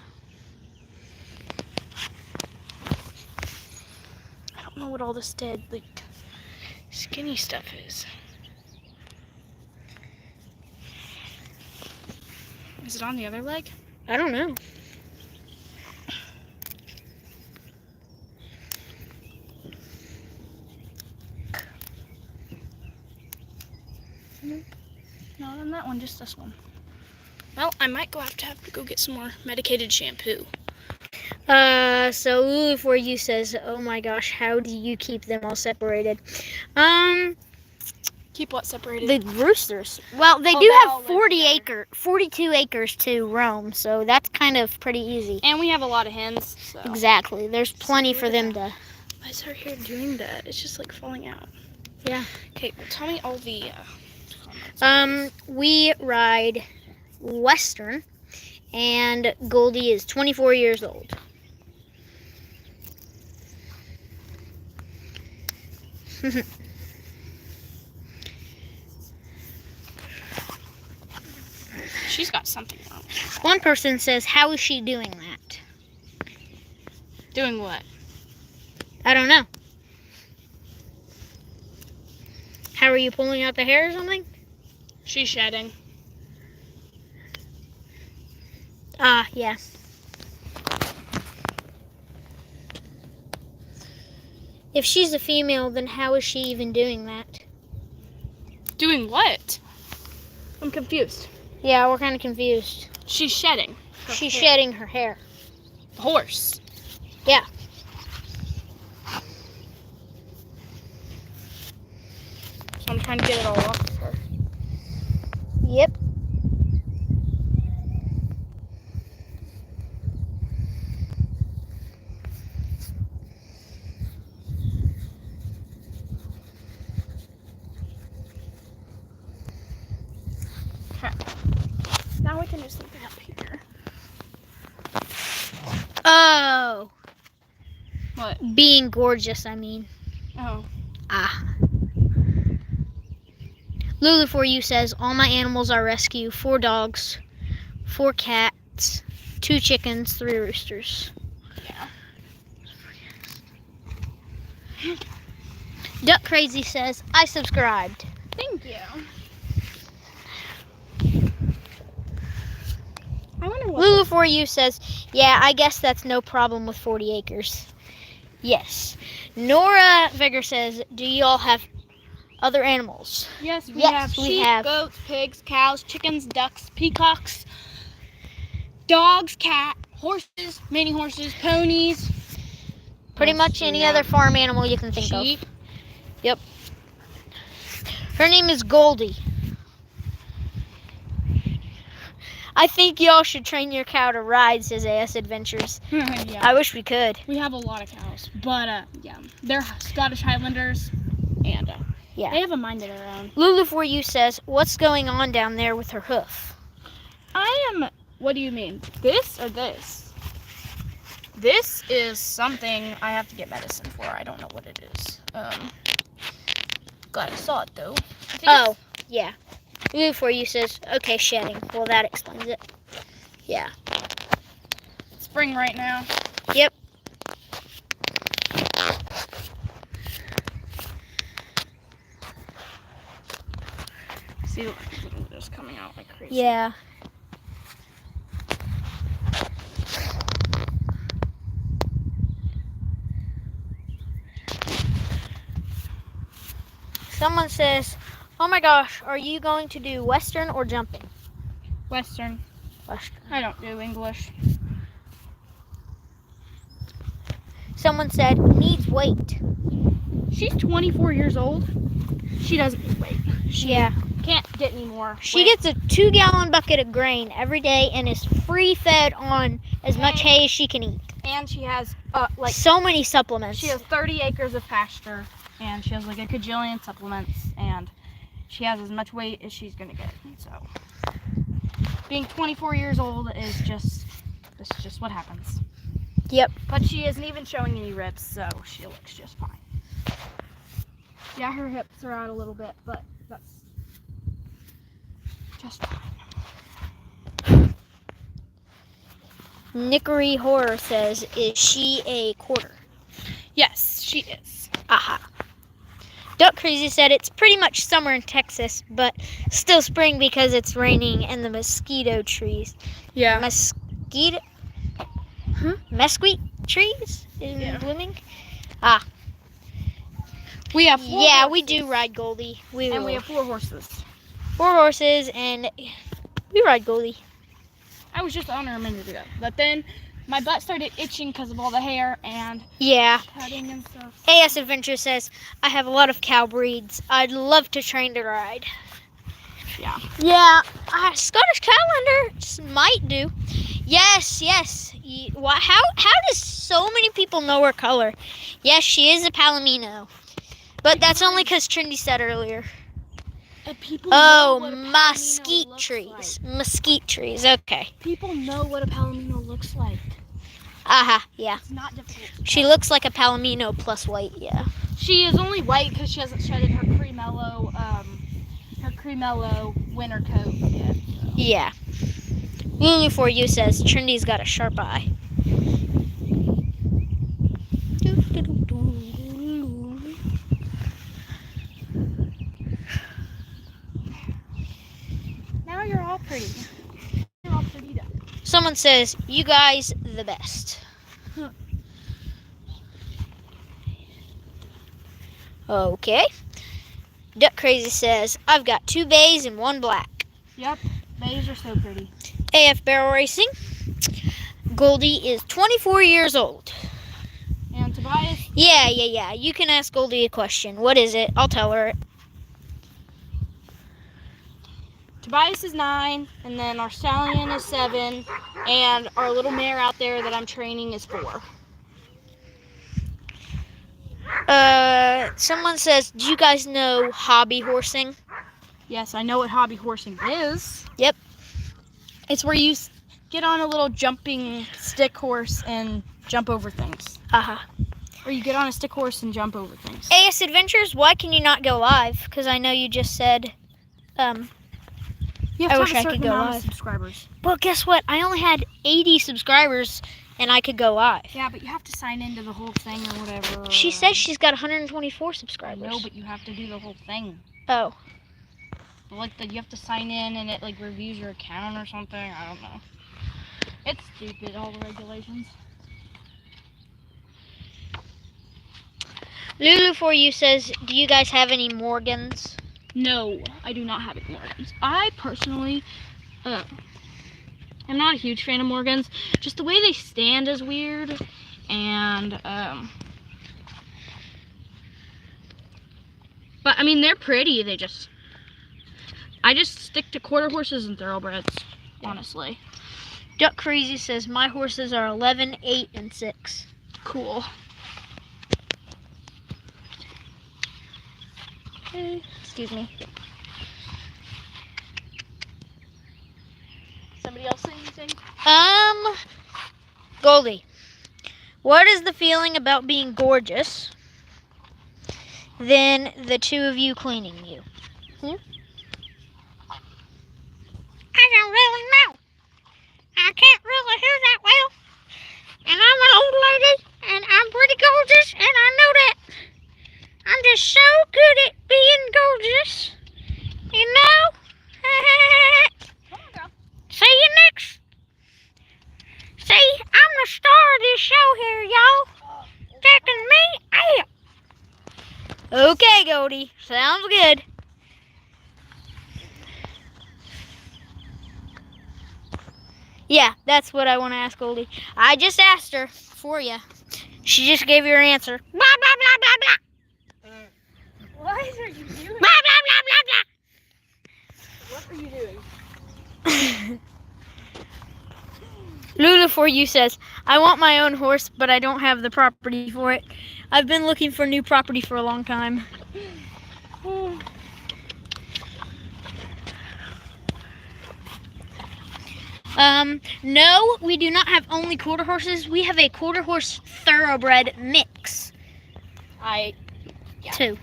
I don't know what all this dead like skinny stuff is. Is it on the other leg? I don't know. Not on that one, just this one. Well, I might have to go get some more medicated shampoo. So Lulu for you says, oh my gosh, how do you keep them all separated? Keep what separated? The roosters. Well, they Oh, do they all have live 42 acres to roam, so that's kind of pretty easy. And we have a lot of hens, so. Exactly. There's plenty for them to. Why is her hair doing that? It's just like falling out. Yeah. Okay, well, tell me all the We ride Western, and Goldie is 24 years old. She's got something wrong. One person says, how is she doing that? Doing what? I don't know. How are you pulling out the hair or something? She's shedding. Yeah. If she's a female, then how is she even doing that? Doing what? I'm confused. Yeah, we're kind of confused. She's shedding. She's shedding her hair. The horse. Yeah. So I'm trying to get it all off of her. Yep. think there's something up here. Oh, What? being gorgeous, I mean. Oh. Ah. Lulu for you says, all my animals are rescue. 4 dogs, 4 cats, 2 chickens, 3 roosters. Yeah. Duck Crazy says, I subscribed. Thank you. I wonder what. Lulu for you says, yeah, I guess that's no problem with 40 acres. Yes. Nora Vigor says, do you all have other animals? Yes, we Yes, have we sheep, have. goats, pigs, cows, chickens, ducks, peacocks, dogs, cat, horses, mini horses, ponies. Pretty Yes, much we any have other farm animal you can think sheep. of. Yep. Her name is Goldie. I think y'all should train your cow to ride, says AS Adventures. Yeah. I wish we could. We have a lot of cows, but yeah, they're Scottish Highlanders, and Yeah. they have a mind of their own. Lulu for you says, what's going on down there with her hoof? What do you mean? This or this? This is something I have to get medicine for. I don't know what it is. Glad I saw it though. I think Oh, yeah. Lulu for you says, okay, shedding. Well, that explains it. Yeah. it's spring right now. Yep. See, look, they're just coming out like crazy. Yeah. Someone says, oh my gosh, are you going to do Western or jumping? Western. Western. I don't do English. Someone said, needs weight. She's 24 years old. She doesn't need weight. She Yeah. can't get any more. She weight. gets a 2-gallon bucket of grain every day and is free fed on as much hay as she can eat. And she has So many supplements. she has 30 acres of pasture, and she has like a gajillion supplements, and she has as much weight as she's gonna get. So being 24 years old is just what happens. Yep. But she isn't even showing any ribs, so she looks just fine. Yeah, her hips are out a little bit, but that's just fine. Nickery Horror says, is she a quarter? Yes, she is. Aha. Duck Crazy said it's pretty much summer in Texas, but still spring because it's raining and the mosquito trees. Yeah. Mesquite trees is Yeah. blooming. We have 4 Yeah, horses, we do ride Goldie. and will. we have 4 horses. 4 horses and we ride Goldie. I was just on her a minute ago, but then my butt started itching because of all the hair and Yeah. petting and stuff. AS Adventure says, I have a lot of cow breeds. I'd love to train to ride. Yeah. Yeah, Scottish Calendar might do. Yes. How does so many people know her color? Yes, she is a Palomino. But that's only because Trinity said earlier. People Oh, know what a mesquite palomino looks trees. Mesquite trees, okay. like. People know what a palomino looks like. Aha, yeah. It's not difficult. She looks like a Palomino plus white, yeah. She is only white because she hasn't shedded her cremello winter coat yet. So. Yeah. Lulu for you says Trinity's got a sharp eye. Now you're all pretty. You're all pretty done. Someone says, you guys the best. Okay. Duck Crazy says, I've got 2 bays and 1 black. Yep, bays are so pretty. AF Barrel Racing. Goldie is 24 years old. And Tobias, Yeah. You can ask Goldie a question. What is it? I'll tell her. Tobias is 9, and then our stallion is 7, and our little mare out there that I'm training is 4. Someone says, do you guys know hobby horsing? Yes, I know what hobby horsing is. It's where you get on a little jumping stick horse and jump over things. Uh-huh. Or you get on a stick horse and jump over things. AS Adventures, why can you not go live? Because I know you just said, You have I to wish have I a certain could go amount live. of subscribers. well, guess what? I only had 80 subscribers and I could go live. Yeah, but you have to sign into the whole thing or whatever. She says she's got 124 I subscribers. know, but you have to do the whole thing. Oh. Like, you have to sign in and it, like, reviews your account or something. I don't know. It's stupid, all the regulations. Lulu for you says, do you guys have any Morgans? No, I do not have any Morgans. I personally am not a huge fan of Morgans. Just the way they stand is weird. And, but, I mean, they're pretty. I just stick to quarter horses and thoroughbreds, honestly. Duck Crazy says, my horses are 11, 8, and 6. Cool. Excuse me. Somebody else say anything? Goldie, what is the feeling about being gorgeous than the two of you cleaning you? I don't really know. I can't really hear that well. And I'm an old lady, and I'm pretty gorgeous, and I know that. I'm just so good at being gorgeous. You know? Come on, girl. See you next. See, I'm the star of this show here, y'all. Checking me out. Okay, Goldie. Sounds good. Yeah, that's what I want to ask Goldie. I just asked her for you. She just gave you her answer. Blah, blah, blah, blah, blah. What are you doing? Blah, blah, blah, blah, blah. What are you doing? Lulu for you says, I want my own horse, but I don't have the property for it. I've been looking for new property for a long time. No, we do not have only quarter horses. We have a quarter horse thoroughbred mix. Two.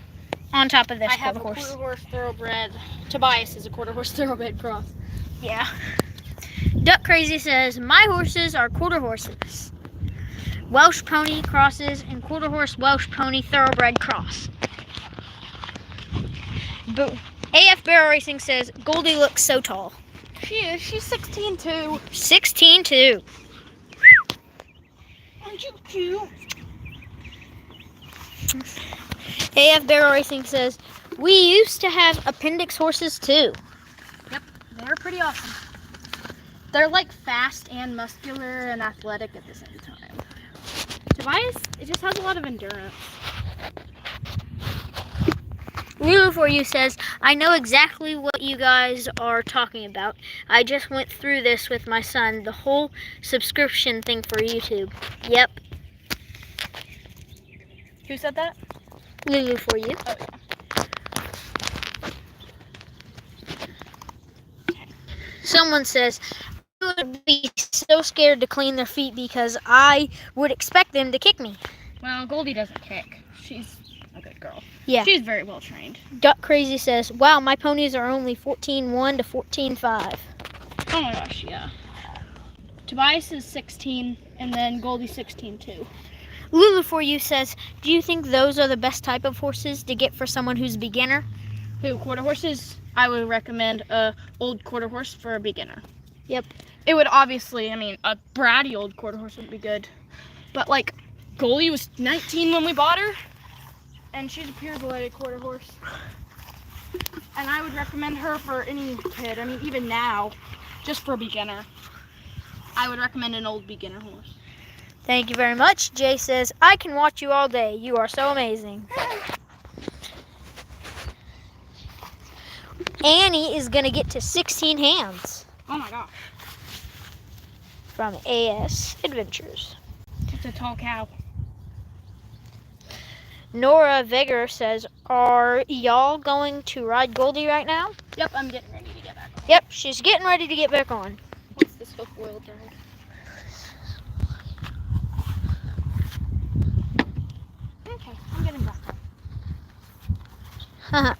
On top of this I have quarter a horse. quarter horse thoroughbred. Tobias is a quarter horse thoroughbred cross. Yeah. Duck Crazy says, my horses are quarter horses. Welsh pony crosses and quarter horse Welsh pony thoroughbred cross. AF Barrel Racing says, Goldie looks so tall. She is. She's 16 too. 16 too. Aren't you cute? AF Barrel Racing says, we used to have appendix horses too. Yep, they're pretty awesome. They're like fast and muscular and athletic at the same time. Tobias, it just has a lot of endurance. Lulu for you says, I know exactly what you guys are talking about. I just went through this with my son, the whole subscription thing for YouTube. Yep. Who said that? Lulu for you. Oh, yeah. Someone says, I would be so scared to clean their feet because I would expect them to kick me. Well, Goldie doesn't kick. She's a good girl. Yeah. She's very well trained. Duck Crazy says, wow, my ponies are only 14.1 to 14.5. Oh my gosh, yeah. Tobias is 16, and then Goldie's 16 too. Lulu for you says, do you think those are the best type of horses to get for someone who's a beginner? Who, quarter horses? I would recommend a old quarter horse for a beginner. Yep. It would obviously, I mean, a bratty old quarter horse would be good. But like, Goldie was 19 when we bought her, and she's a pure blooded quarter horse. And I would recommend her for any kid. I mean, even now, just for a beginner, I would recommend an old beginner horse. Thank you very much. Jay says, I can watch you all day. You are so amazing. Annie is going to get to 16 hands Oh my gosh, from AS Adventures. it's a tall cow. Nora Vigor says, are y'all going to ride Goldie right now? Yep, I'm getting ready to get back on. Yep, she's getting ready to get back on. hoof oil dried. Okay, I'm getting back up. Haha.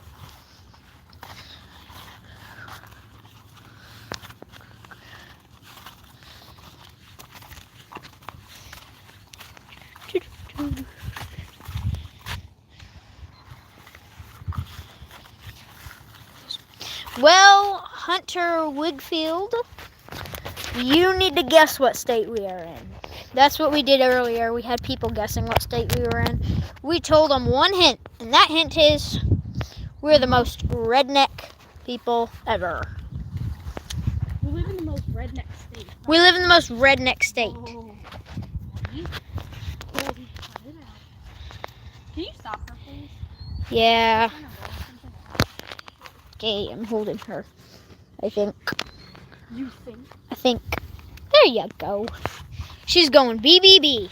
Well, Hunter Wigfield, you need to guess what state we are in. That's what we did earlier. We had people guessing what state we were in. We told them one hint, and that hint is we're the most redneck people ever. We live in the most redneck state. We live in the most redneck state. Oh. Goldie, cut it out. Can you stop her, please? Yeah. Okay, I'm holding her. I think. You think? I think. There you go. She's going BBB.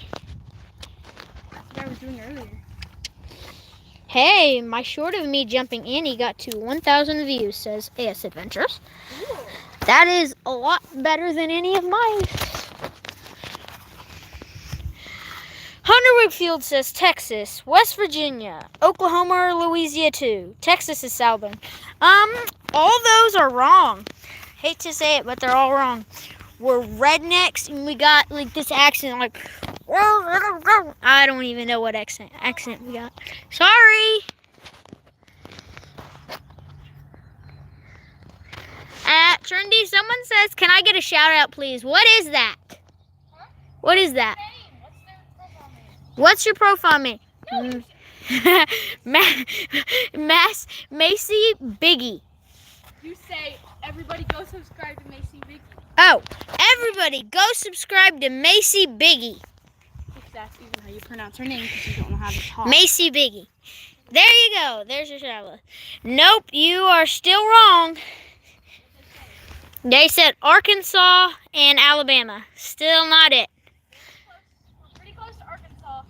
That's what I was doing earlier. Hey, my short of me jumping in, he got to 1,000 views, says AS Adventures. Ooh. That is a lot better than any of mine. Hunter Wigfield says Texas, West Virginia, Oklahoma or Louisiana too. Texas is southern. All those are wrong. Hate to say it, but they're all wrong. We're rednecks and we got like this accent like I don't even know what accent we got. Sorry. Trinity, someone says, can I get a shout out please? What is that? What is that? What's your profile name? Macy Biggie. You say everybody go subscribe to Macy Biggie. Oh, everybody go subscribe to Macy Biggie. If that's even how you pronounce her name, because you don't know how to talk. Macy Biggie. There you go. There's your shout out. Nope, you are still wrong. They said Arkansas and Alabama. Still not it. We're pretty close to Arkansas.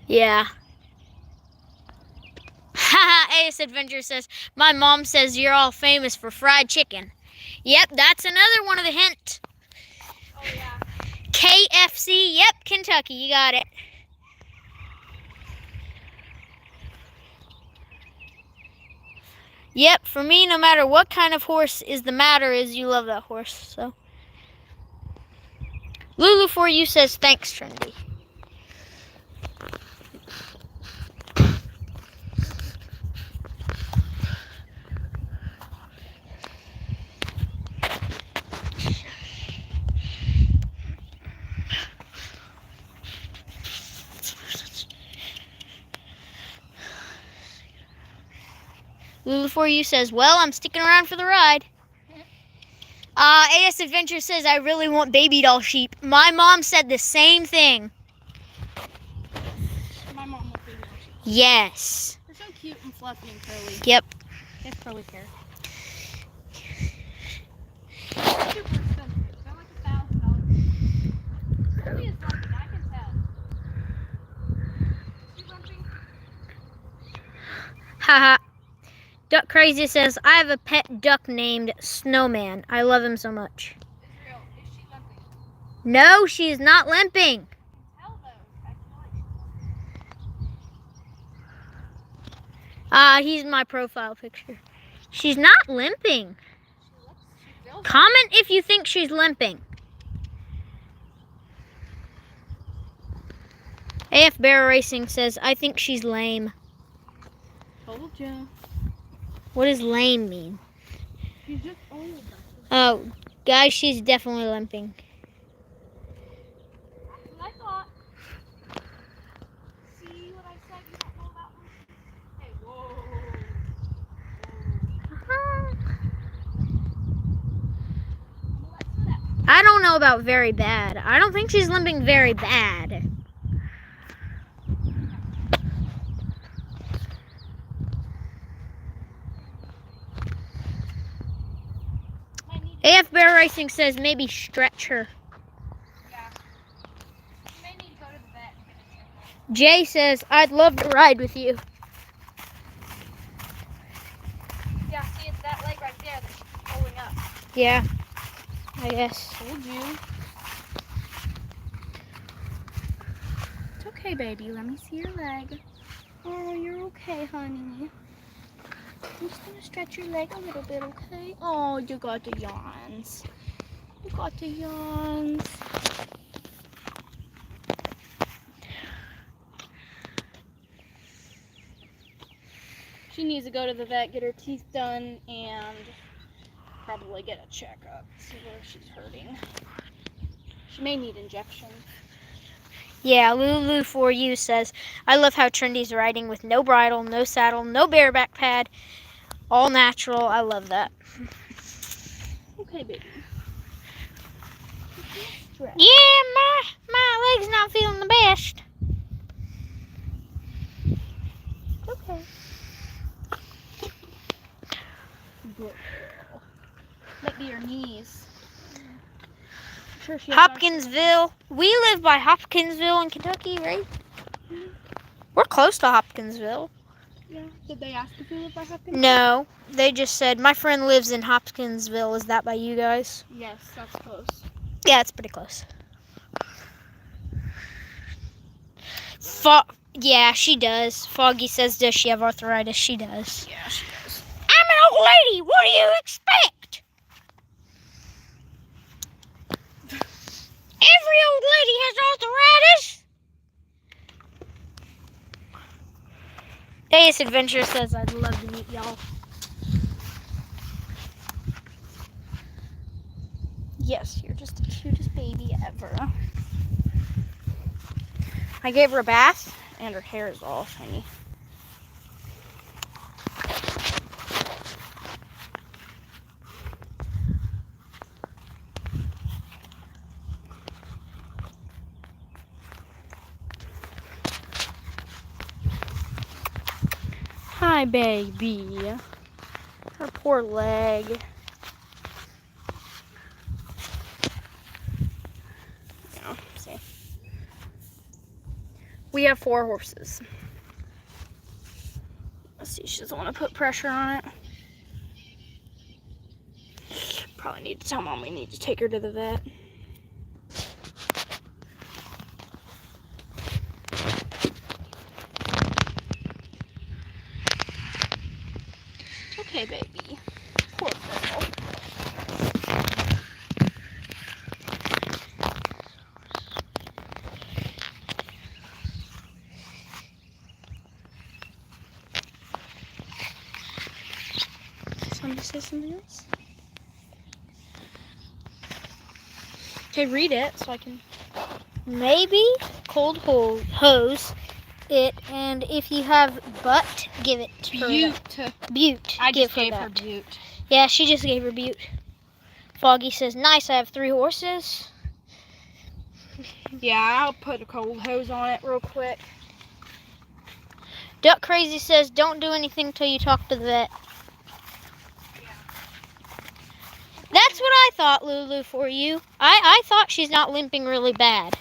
Yeah. Haha, Ace Adventure says, my mom says you're all famous for fried chicken. Yep, that's another one of the hints. Oh, yeah. KFC, yep, Kentucky, you got it. Yep, for me, no matter what kind of horse is the matter is you love that horse, so. Lulu for you says, thanks, Trinity. Lulu for you says, well, I'm sticking around for the ride. AS Adventure says, I really want baby doll sheep. My mom said the same thing. My mom wants baby doll sheep. Yes. They're so cute and fluffy and curly. Yep. They have curly hair. They're super expensive. They're like $1,000. Goldie is lumping, I can tell. Is she lumping? Haha. Duck Crazy says, I have a pet duck named Snowman. I love him so much. It's real. Is she lumping? No, she's not limping. Tell those. I feel like He's my profile picture. She's not limping. she looks, she feels Comment if you think she's limping. AF Bear Racing says, I think she's lame. told you. What does lame mean? She's just old. Oh, guys, she's definitely limping. That's what I thought. See what I said? You don't know that one? Hey, whoa. I don't know about very bad. I don't think she's limping very bad. AF Bear Racing says maybe stretch her. Yeah. You may need to go to the vet and get it checked out. Jay says, I'd love to ride with you. Yeah, see, it's that leg right there that's pulling up. Yeah, I guess. Told you. It's okay, baby. Let me see your leg. Oh, you're okay, honey. I'm just gonna stretch your leg a little bit, okay? Oh, you got the yawns. You got the yawns. She needs to go to the vet, get her teeth done, and probably get a checkup, see where she's hurting. She may need injections. Yeah, Lulu for you says, I love how Trinity's riding with no bridle, no saddle, no bareback pad, all natural. I love that. Okay, baby. Yeah, my leg's not feeling the best. Okay. Good girl. Might be her knees. I'm sure she has Hopkinsville. We live by Hopkinsville in Kentucky, right? We're close to Hopkinsville. Yeah. Did they ask if you live by Hopkins? No, they just said, my friend lives in Hopkinsville. Is that by you guys? Yes, that's close. Yeah, it's pretty close. Yeah, she does. Foggy says, does she have arthritis? She does. Yeah, she does. I'm an old lady. What do you expect? Every old lady has arthritis. Ace Adventure says, I'd love to meet y'all. Yes, you're just the cutest baby ever. I gave her a bath. And her hair is all shiny. Hi, baby. Her poor leg. Yeah, see. We have 4 horses. Let's see, she doesn't want to put pressure on it. Probably need to tell Mom we need to take her to the vet. Okay, baby. Poor girl. Somebody say something else? Okay, read it so I can. Maybe cold hose it, and if you have butt, give it to her. Butte. I give just gave that. her Butte. Yeah, she just gave her Butte. Foggy says, nice, I have 3 horses. Yeah, I'll put a cold hose on it real quick. Duck Crazy says, don't do anything till you talk to the vet. That's what I thought, Lulu, for you. I thought she's not limping really bad.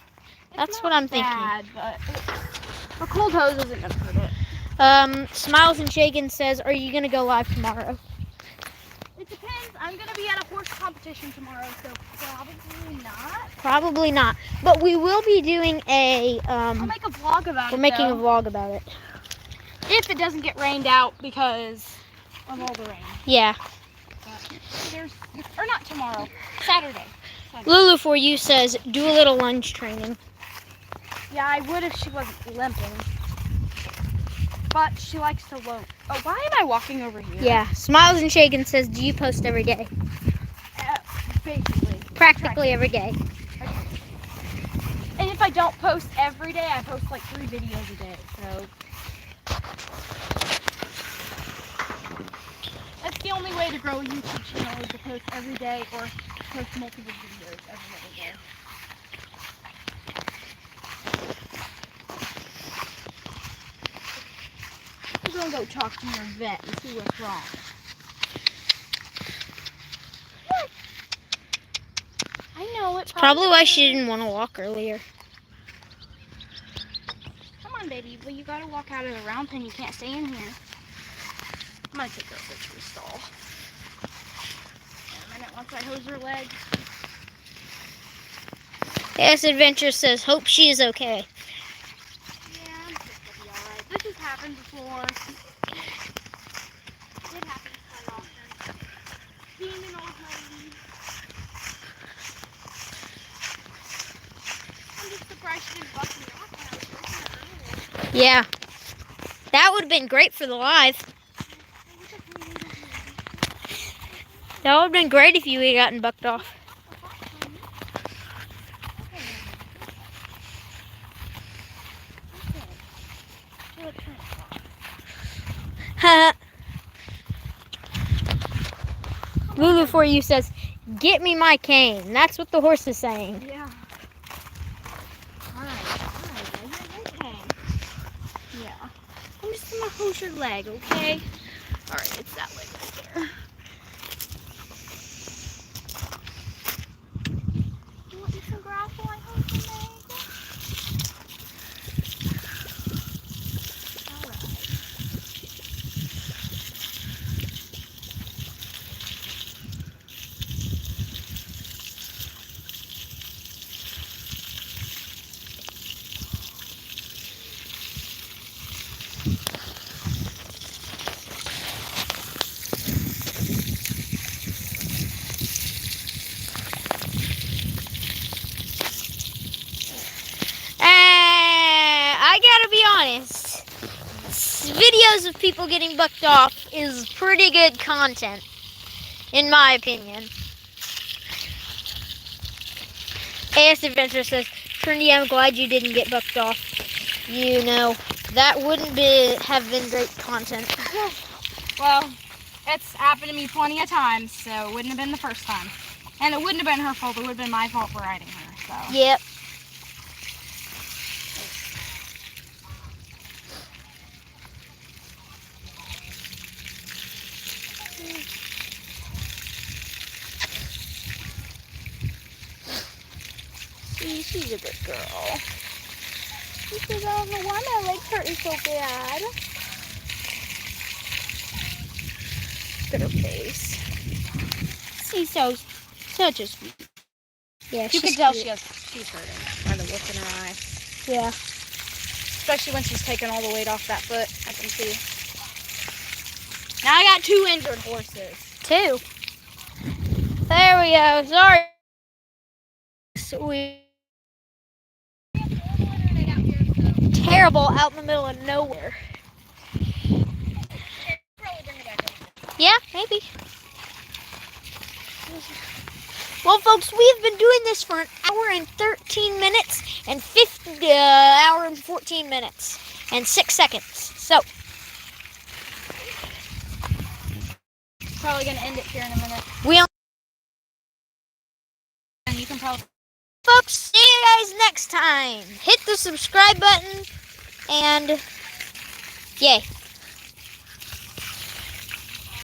That's what I'm thinking. Bad, but a cold hose isn't gonna hurt it. Smiles and Shaken says, are you gonna go live tomorrow? It depends. I'm gonna be at a horse competition tomorrow, so probably not. Probably not. But we will be doing a I'll make a vlog about it. we're making a though. vlog about it. If it doesn't get rained out because of all the rain. Yeah. Or not tomorrow. Saturday. Lulu for you says, do a little lunge training. Yeah, I would if she wasn't limping. But she likes to lope. Oh, why am I walking over here? Yeah. Smiles and Shaken says, do you post every day? Basically. Practically every day. And if I don't post every day, I post like 3 videos a day. So that's the only way to grow a YouTube channel, is to post every day or post multiple videos every other day. We're gonna go talk to your vet and see what's wrong. I know it. Probably why she didn't want to walk earlier. Come on, baby. Well, you gotta walk out of the round pen. You can't stay in here. I'm gonna take her over to the stall. In a minute, once I close her legs. AS Adventure says, hope she is okay. Yeah, I'm sure she'll be alright. This has happened before. It happens quite often. Being an old lady. I'm just surprised she didn't bust me off when I was working her earlier. Yeah. That would have been great for the live. That would have been great if you had gotten bucked off. Haha. Lulu for you says, get me my cane. That's what the horse is saying. Yeah. Alright, okay. Yeah. I'm just gonna hose your leg, okay? Alright, it's that leg right there. You want me some grass while I hose your leg? Alright. I gotta be honest. Videos of people getting bucked off is pretty good content, in my opinion. AS Adventure says, Trinity, I'm glad you didn't get bucked off. You know, that wouldn't have been great content. Well, it's happened to me plenty of times, so it wouldn't have been the first time. And it wouldn't have been her fault, it would have been my fault for riding her, so. Yep. See, she's a good girl. She says, I don't know why my leg's hurting so bad. Look at her face. She's such a sweet. Yeah, You can tell she's hurting by the look in her eye. Yeah. Especially when she's taking all the weight off that foot. I can see. Now I got 2 injured horses. 2. There we go. Sorry. Sweet. Terrible out in the middle of nowhere. Yeah, maybe. Well, folks, we've been doing this for an hour and 13 minutes and hour and 14 minutes and 6 seconds. So, Probably gonna end it here in a minute. And you can probably. Folks, see you guys next time. Hit the subscribe button and yay.